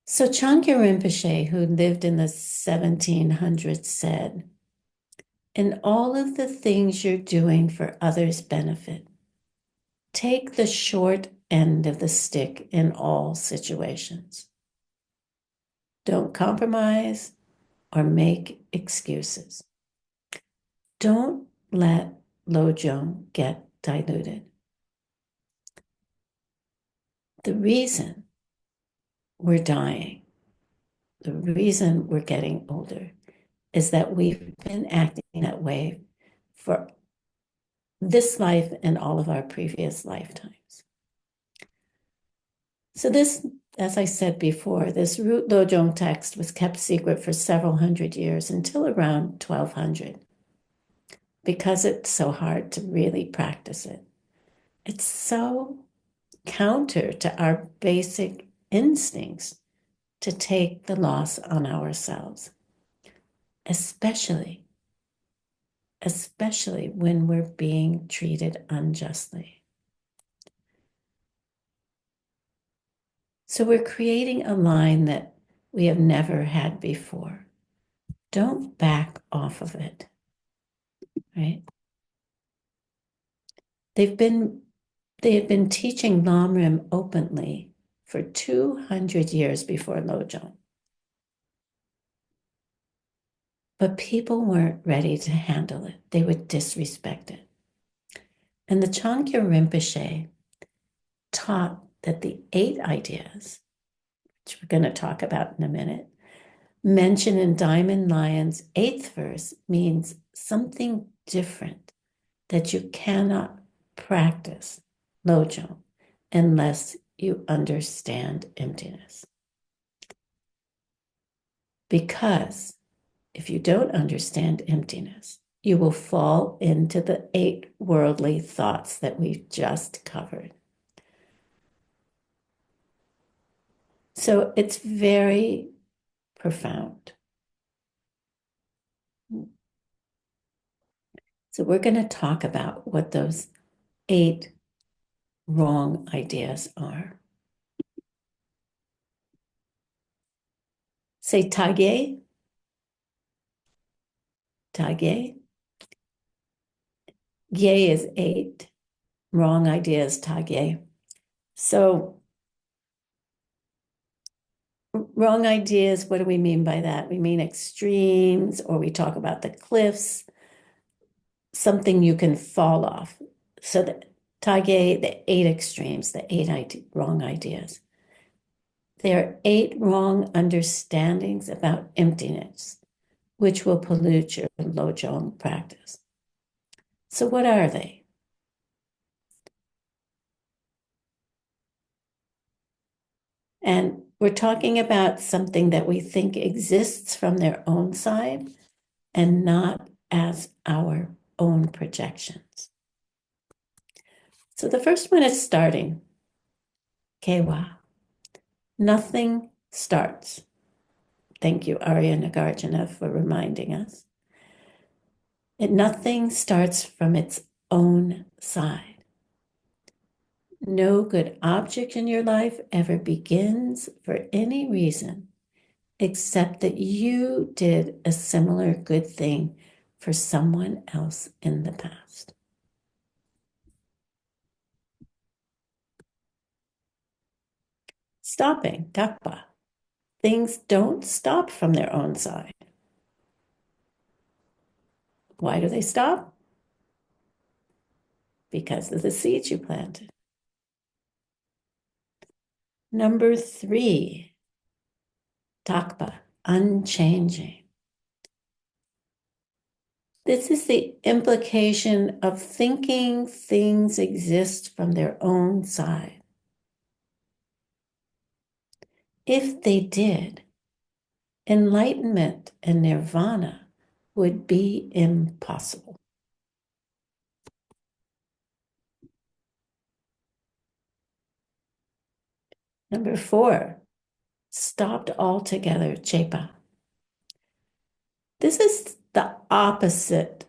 So Changyur Rinpoche, who lived in the 1700s, said, in all of the things you're doing for others' benefit, take the short end of the stick in all situations. Don't compromise or make excuses. Don't let Lojong get diluted. The reason we're dying, the reason we're getting older, is that we've been acting that way for this life and all of our previous lifetimes. So this, as I said before, this root Lojong text was kept secret for several hundred years until around 1200, because it's so hard to really practice it. It's so counter to our basic instincts to take the loss on ourselves, especially when we're being treated unjustly. So we're creating a line that we have never had before. Don't back off of it, right? They had been teaching Lamrim openly for 200 years before Lojong. But people weren't ready to handle it. They would disrespect it. And the Chankya Rinpoche taught that the 8 ideas, which we're going to talk about in a minute, mentioned in Diamond Lion's 8th verse means something different that you cannot practice Lojong unless you understand emptiness. Because if you don't understand emptiness, you will fall into the 8 worldly thoughts that we've just covered. So it's very profound. So we're going to talk about what those 8 wrong ideas are. Say Tagye. Tagye. Gye is 8. Wrong ideas, Tagye. So wrong ideas, what do we mean by that? We mean extremes, or we talk about the cliffs, something you can fall off. So the Tagye, the 8 extremes, the 8 wrong ideas. There are 8 wrong understandings about emptiness, which will pollute your Lojong practice. So what are they? And we're talking about something that we think exists from their own side and not as our own projections. So the first one is starting. Kewa. Nothing starts. Thank you, Arya Nagarjuna, for reminding us. Nothing starts from its own side. No good object in your life ever begins for any reason except that you did a similar good thing for someone else in the past. Stopping, takpa. Things don't stop from their own side. Why do they stop? Because of the seeds you planted. Number 3, takpa, unchanging. This is the implication of thinking things exist from their own side. If they did, enlightenment and nirvana would be impossible. Number 4, stopped altogether, chepa. This is the opposite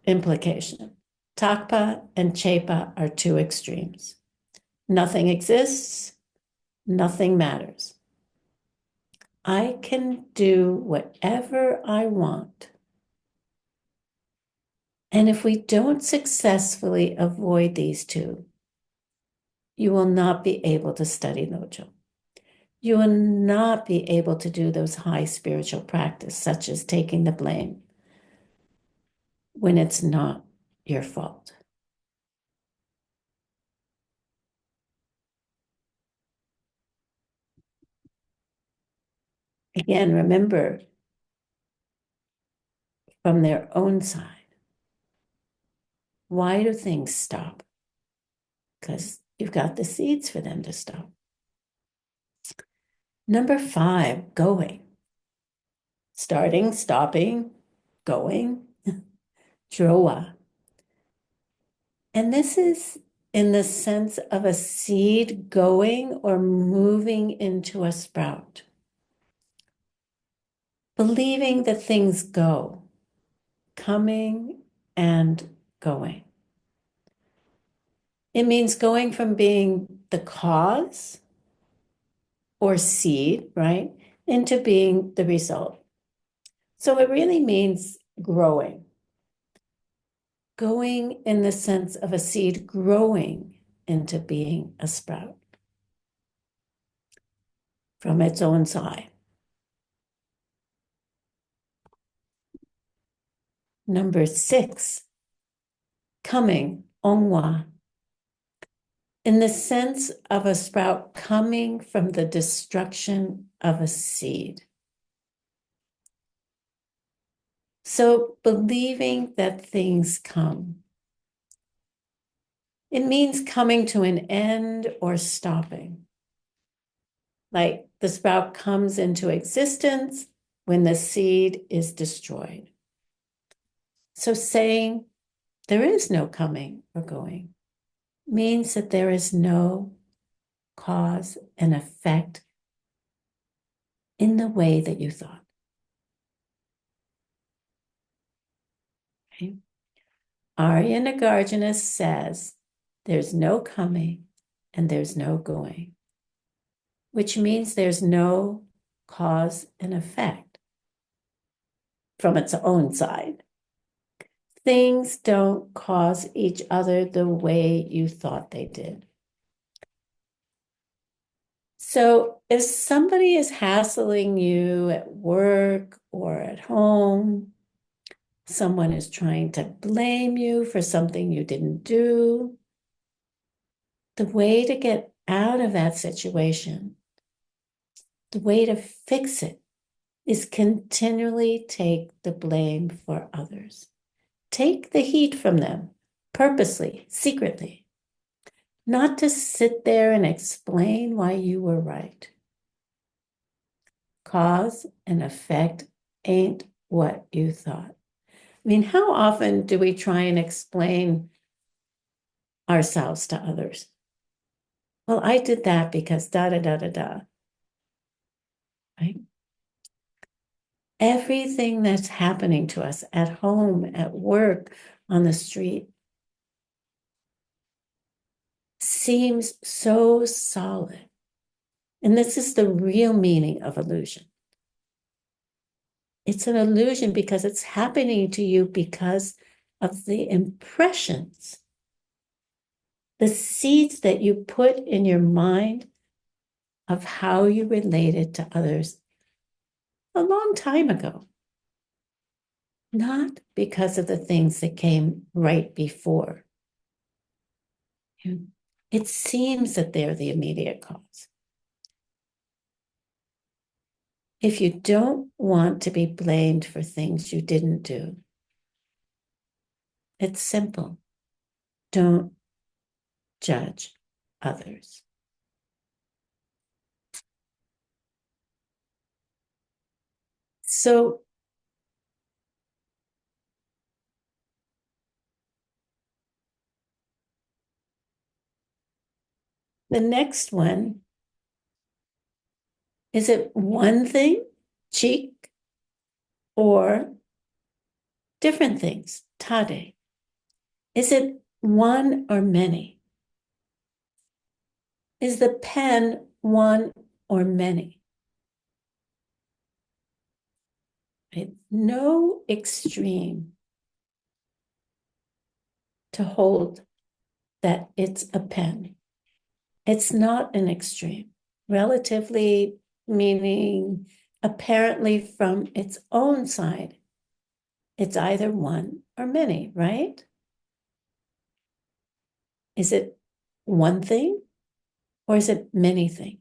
implication. Takpa and chepa are 2 extremes. Nothing exists, nothing matters. I can do whatever I want. And if we don't successfully avoid these 2, you will not be able to study Lojong. You will not be able to do those high spiritual practice, such as taking the blame, when it's not your fault. Again, remember, from their own side. Why do things stop? Because you've got the seeds for them to stop. Number 5, going. Starting, stopping, going. Drowa. And this is in the sense of a seed going or moving into a sprout. Believing that things go, coming and going. It means going from being the cause or seed, right, into being the result. So it really means growing. Going in the sense of a seed growing into being a sprout from its own side. Number 6, coming, ongwa, in the sense of a sprout coming from the destruction of a seed. So believing that things come. It means coming to an end or stopping. Like the sprout comes into existence when the seed is destroyed. So saying there is no coming or going means that there is no cause and effect in the way that you thought. Okay. Arya Nagarjuna says there's no coming and there's no going, which means there's no cause and effect from its own side. Things don't cause each other the way you thought they did. So if somebody is hassling you at work or at home, someone is trying to blame you for something you didn't do, the way to get out of that situation, the way to fix it, is continually take the blame for others. Take the heat from them, purposely, secretly. Not to sit there and explain why you were right. Cause and effect ain't what you thought. I mean, how often do we try and explain ourselves to others? Well, I did that because da da da da da. Right? Everything that's happening to us at home, at work, on the street seems so solid. And this is the real meaning of illusion. It's an illusion because it's happening to you because of the impressions, the seeds that you put in your mind of how you related to others a long time ago. Not because of the things that came right before. It seems that they're the immediate cause. If you don't want to be blamed for things you didn't do, it's simple. Don't judge others. So the next one, is it one thing, cheek, or different things, tade? Is it one or many? Is the pen one or many? Right? No extreme to hold that it's a pen. It's not an extreme. Relatively meaning apparently from its own side. It's either one or many, right? Is it one thing or is it many things?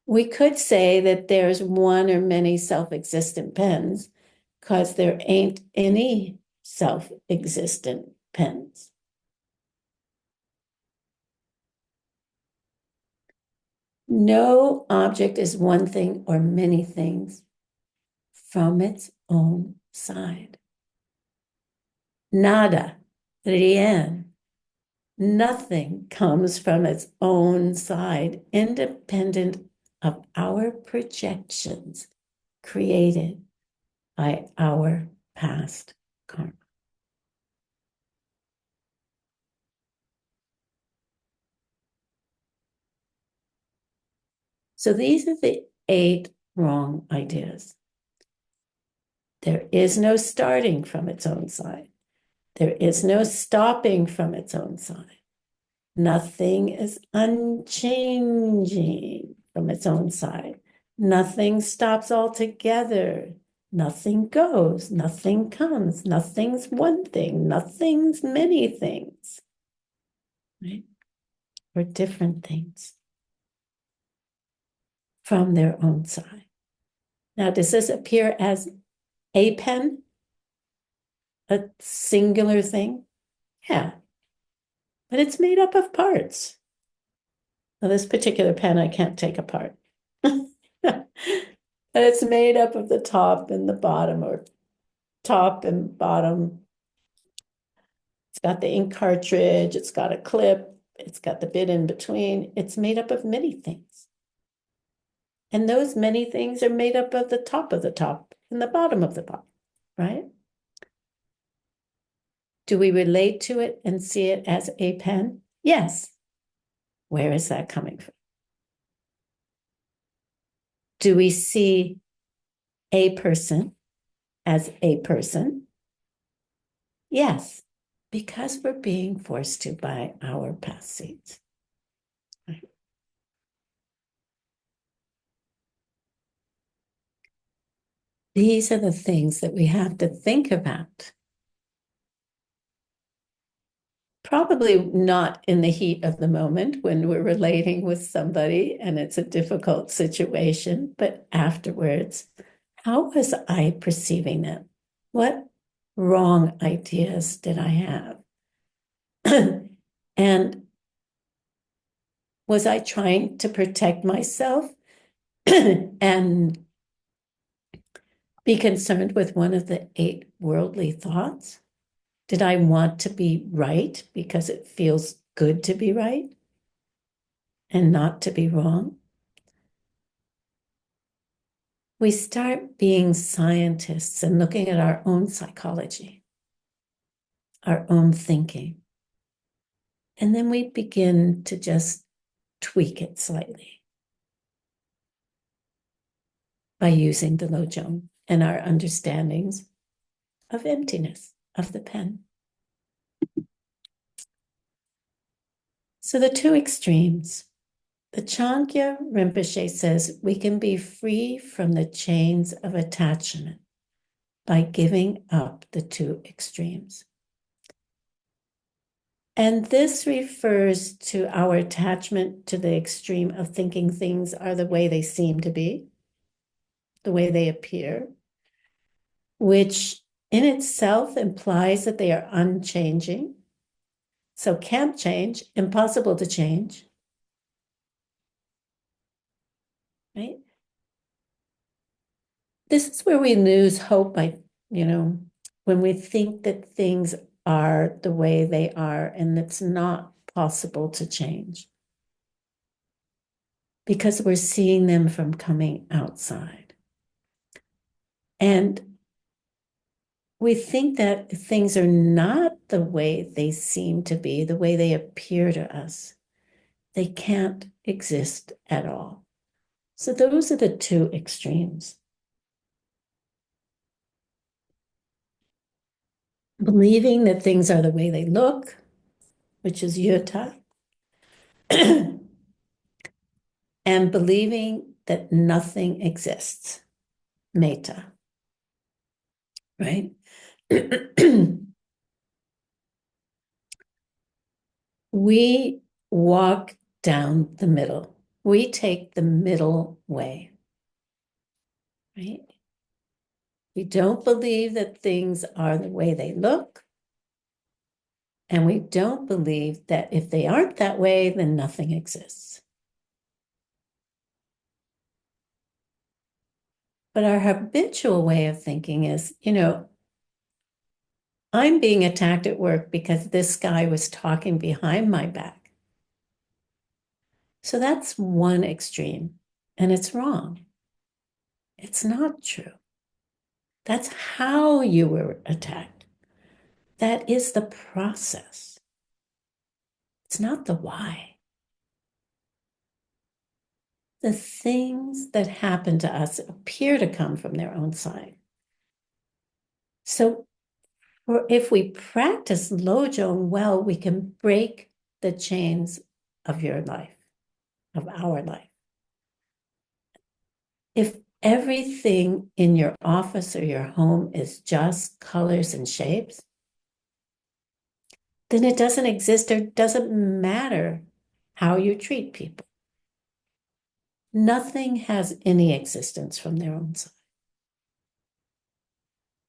We could say that there's one or many self-existent pens because there ain't any self-existent pens. No object is one thing or many things from its own side. Nada, rien, nothing comes from its own side, independent of our projections created by our past karma. So these are the 8 wrong ideas. There is no starting from its own side. There is no stopping from its own side. Nothing is unchanging from its own side. Nothing stops altogether. Nothing goes, nothing comes, nothing's one thing, nothing's many things, right? Or different things from their own side. Now, does this appear as a pen? A singular thing? Yeah. But it's made up of parts. Now, this particular pen I can't take apart. But it's made up of the top and the bottom, or top and bottom. It's got the ink cartridge, it's got a clip, it's got the bit in between. It's made up of many things. And those many things are made up of the top and the bottom of the bottom, right? Do we relate to it and see it as a pen? Yes. Where is that coming from? Do we see a person as a person? Yes, because we're being forced to by our past seeds. Right? These are the things that we have to think about. Probably not in the heat of the moment when we're relating with somebody and it's a difficult situation, but afterwards, how was I perceiving them? What wrong ideas did I have? And was I trying to protect myself and be concerned with one of the 8 worldly thoughts? Did I want to be right because it feels good to be right and not to be wrong? We start being scientists and looking at our own psychology, our own thinking. And then we begin to just tweak it slightly by using the Lojong and our understandings of emptiness of the pen. So the 2 extremes. The Chankya Rinpoche says we can be free from the chains of attachment by giving up the 2 extremes. And this refers to our attachment to the extreme of thinking things are the way they seem to be, the way they appear, which in itself implies that they are unchanging. So can't change, impossible to change. Right? This is where we lose hope by, when we think that things are the way they are and it's not possible to change. Because we're seeing them from coming outside. And we think that things are not the way they seem to be, the way they appear to us. They can't exist at all. So those are the 2 extremes. Believing that things are the way they look, which is yuta, and believing that nothing exists, metta, right? We walk down the middle. We take the middle way, right? We don't believe that things are the way they look. And we don't believe that if they aren't that way, then nothing exists. But our habitual way of thinking is, I'm being attacked at work because this guy was talking behind my back. So that's one extreme, and it's wrong. It's not true. That's how you were attacked. That is the process. It's not the why. The things that happen to us appear to come from their own side. So if we practice Lojong well, we can break the chains of your life, of our life. If everything in your office or your home is just colors and shapes, then it doesn't exist or doesn't matter how you treat people. Nothing has any existence from their own side.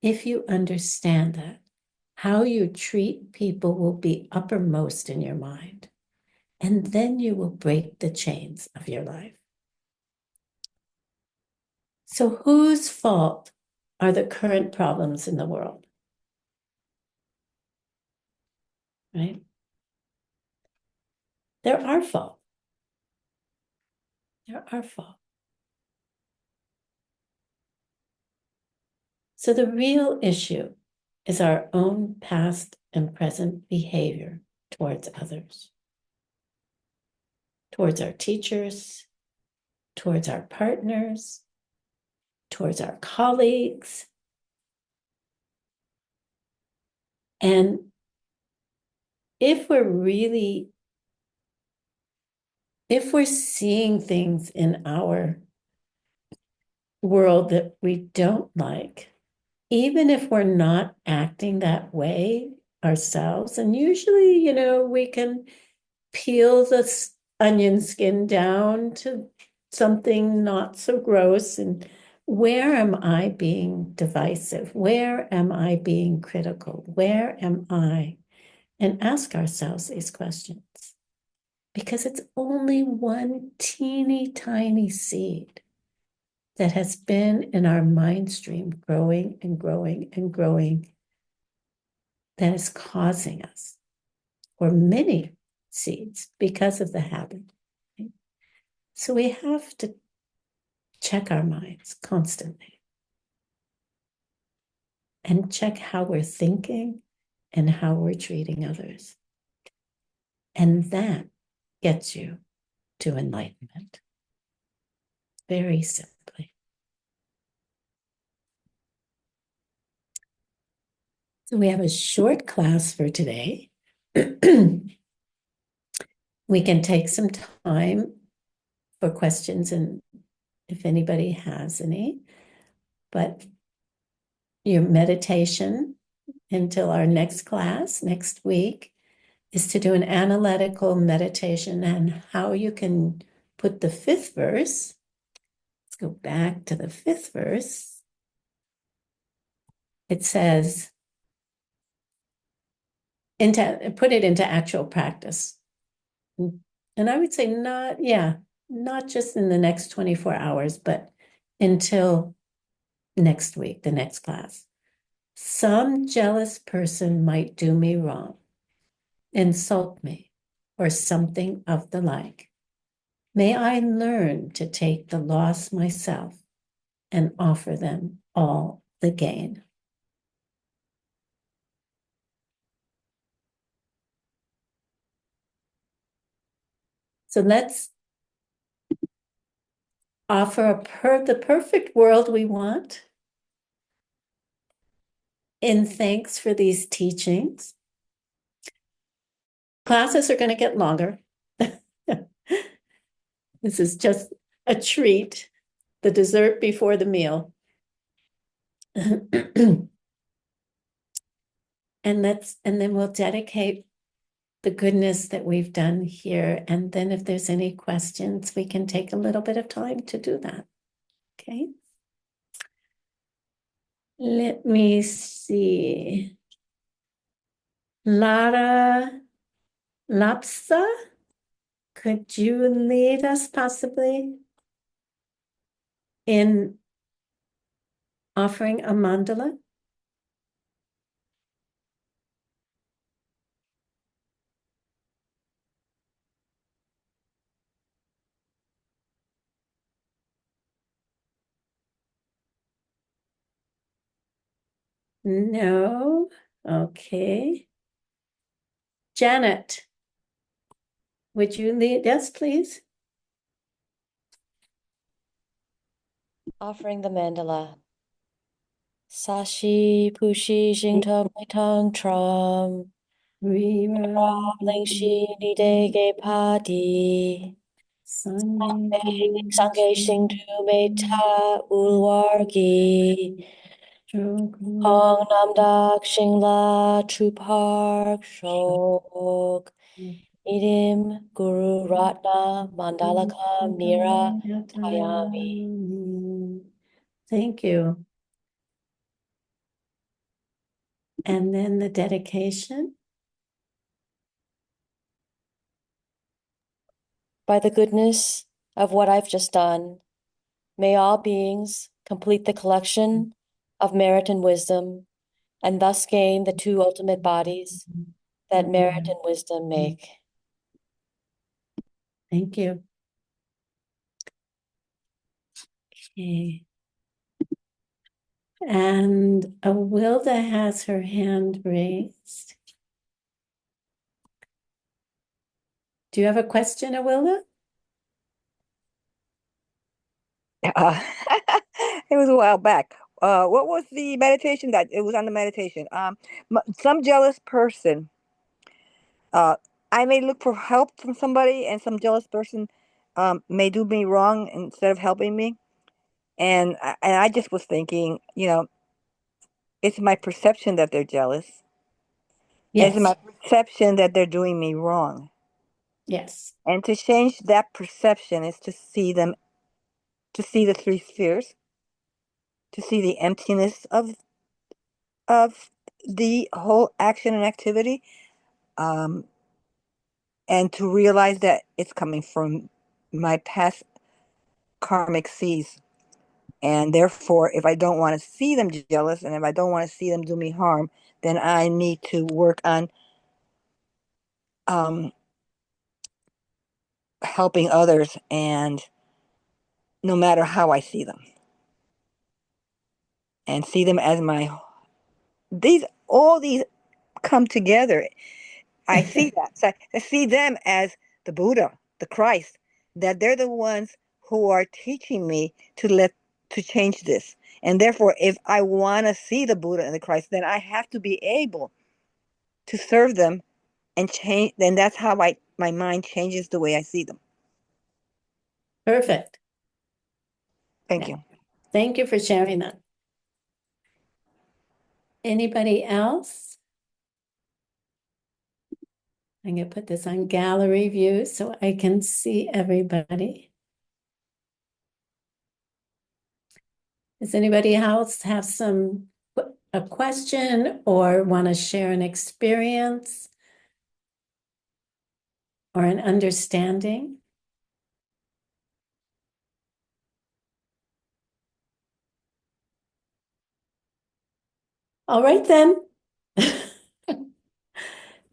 If you understand that, how you treat people will be uppermost in your mind, and then you will break the chains of your life. So whose fault are the current problems in the world? Right? They're our fault. They're our fault. So the real issue is our own past and present behavior towards others, towards our teachers, towards our partners, towards our colleagues. And if we're seeing things in our world that we don't like, even if we're not acting that way ourselves, and usually, we can peel the onion skin down to something not so gross. And where am I being divisive? Where am I being critical? Where am I? And ask ourselves these questions, because it's only one teeny tiny seed that has been in our mind stream growing and growing and growing that is causing us, or many seeds, because of the habit. Right? So we have to check our minds constantly and check how we're thinking and how we're treating others. And that gets you to enlightenment. Very simply. So we have a short class for today. We can take some time for questions and if anybody has any, but your meditation until our next class next week is to do an analytical meditation on how you can put the fifth verse. Let's go back to the fifth verse. It says, put it into actual practice. And I would say not just in the next 24 hours, but until next week, the next class. Some jealous person might do me wrong, insult me, or something of the like. May I learn to take the loss myself and offer them all the gain. So let's offer the perfect world we want in thanks for these teachings. Classes are going to get longer. This is just a treat, the dessert before the meal. And then we'll dedicate the goodness that we've done here. And then if there's any questions, we can take a little bit of time to do that. Okay. Let me see. Lara Lapsa, could you lead us possibly in offering a mandala? No. Okay. Janet, would you lead us, please? Offering the mandala. Sashi Pushi Jingto Maitong Trom Ling Shi Nide Ge Pa Di Sangye Singtu Meta Ulwargi Hong Namdak Shingla Trupark Shok Idim Guru Ratna Mandalaka Mira Tayami. Thank you. And then the dedication. By the goodness of what I've just done, may all beings complete the collection of merit and wisdom, and thus gain the two ultimate bodies that merit and wisdom make. Thank you. Okay. And Awilda has her hand raised. Do you have a question, Awilda? It was a while back. What was the meditation that it was on the meditation? Some jealous person. I may look for help from somebody, and some jealous person may do me wrong instead of helping me. And I just was thinking, it's my perception that they're jealous. Yes. It's my perception that they're doing me wrong. Yes. And to change that perception is to see them, to see the three spheres, to see the emptiness of the whole action and activity, and to realize that it's coming from my past karmic seeds. And therefore, if I don't want to see them jealous, and if I don't want to see them do me harm, then I need to work on helping others, and no matter how I see them, and see them as all these come together. I see that. So I see them as the Buddha, the Christ, that they're the ones who are teaching me to change this. And therefore, if I want to see the Buddha and the Christ, then I have to be able to serve them and change. Then that's how my mind changes the way I see them. Perfect. Thank you. Thank you for sharing that. Anybody else? I'm going to put this on gallery view so I can see everybody. Does anybody else have a question or want to share an experience or an understanding? All right, then.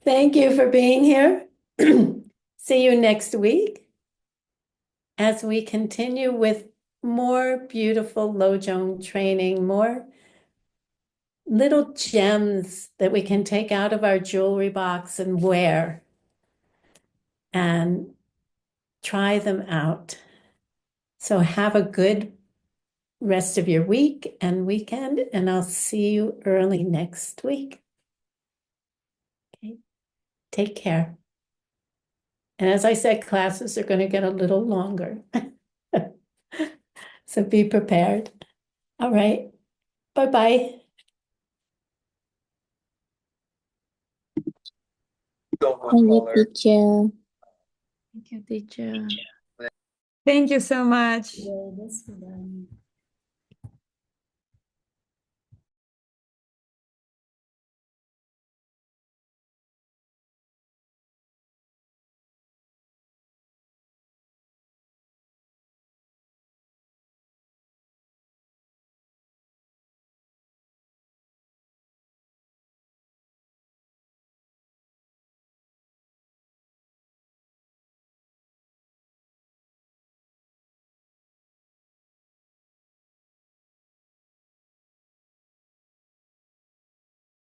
Thank you for being here. See you next week as we continue with more beautiful Lojong training, more little gems that we can take out of our jewelry box and wear and try them out. So have a good rest of your week and weekend, and I'll see you early next week. Okay. Take care. And as I said, classes are going to get a little longer. So be prepared. All right. Bye-bye. Thank you, teacher. Thank you, teacher. Thank you so much. Yeah, this one.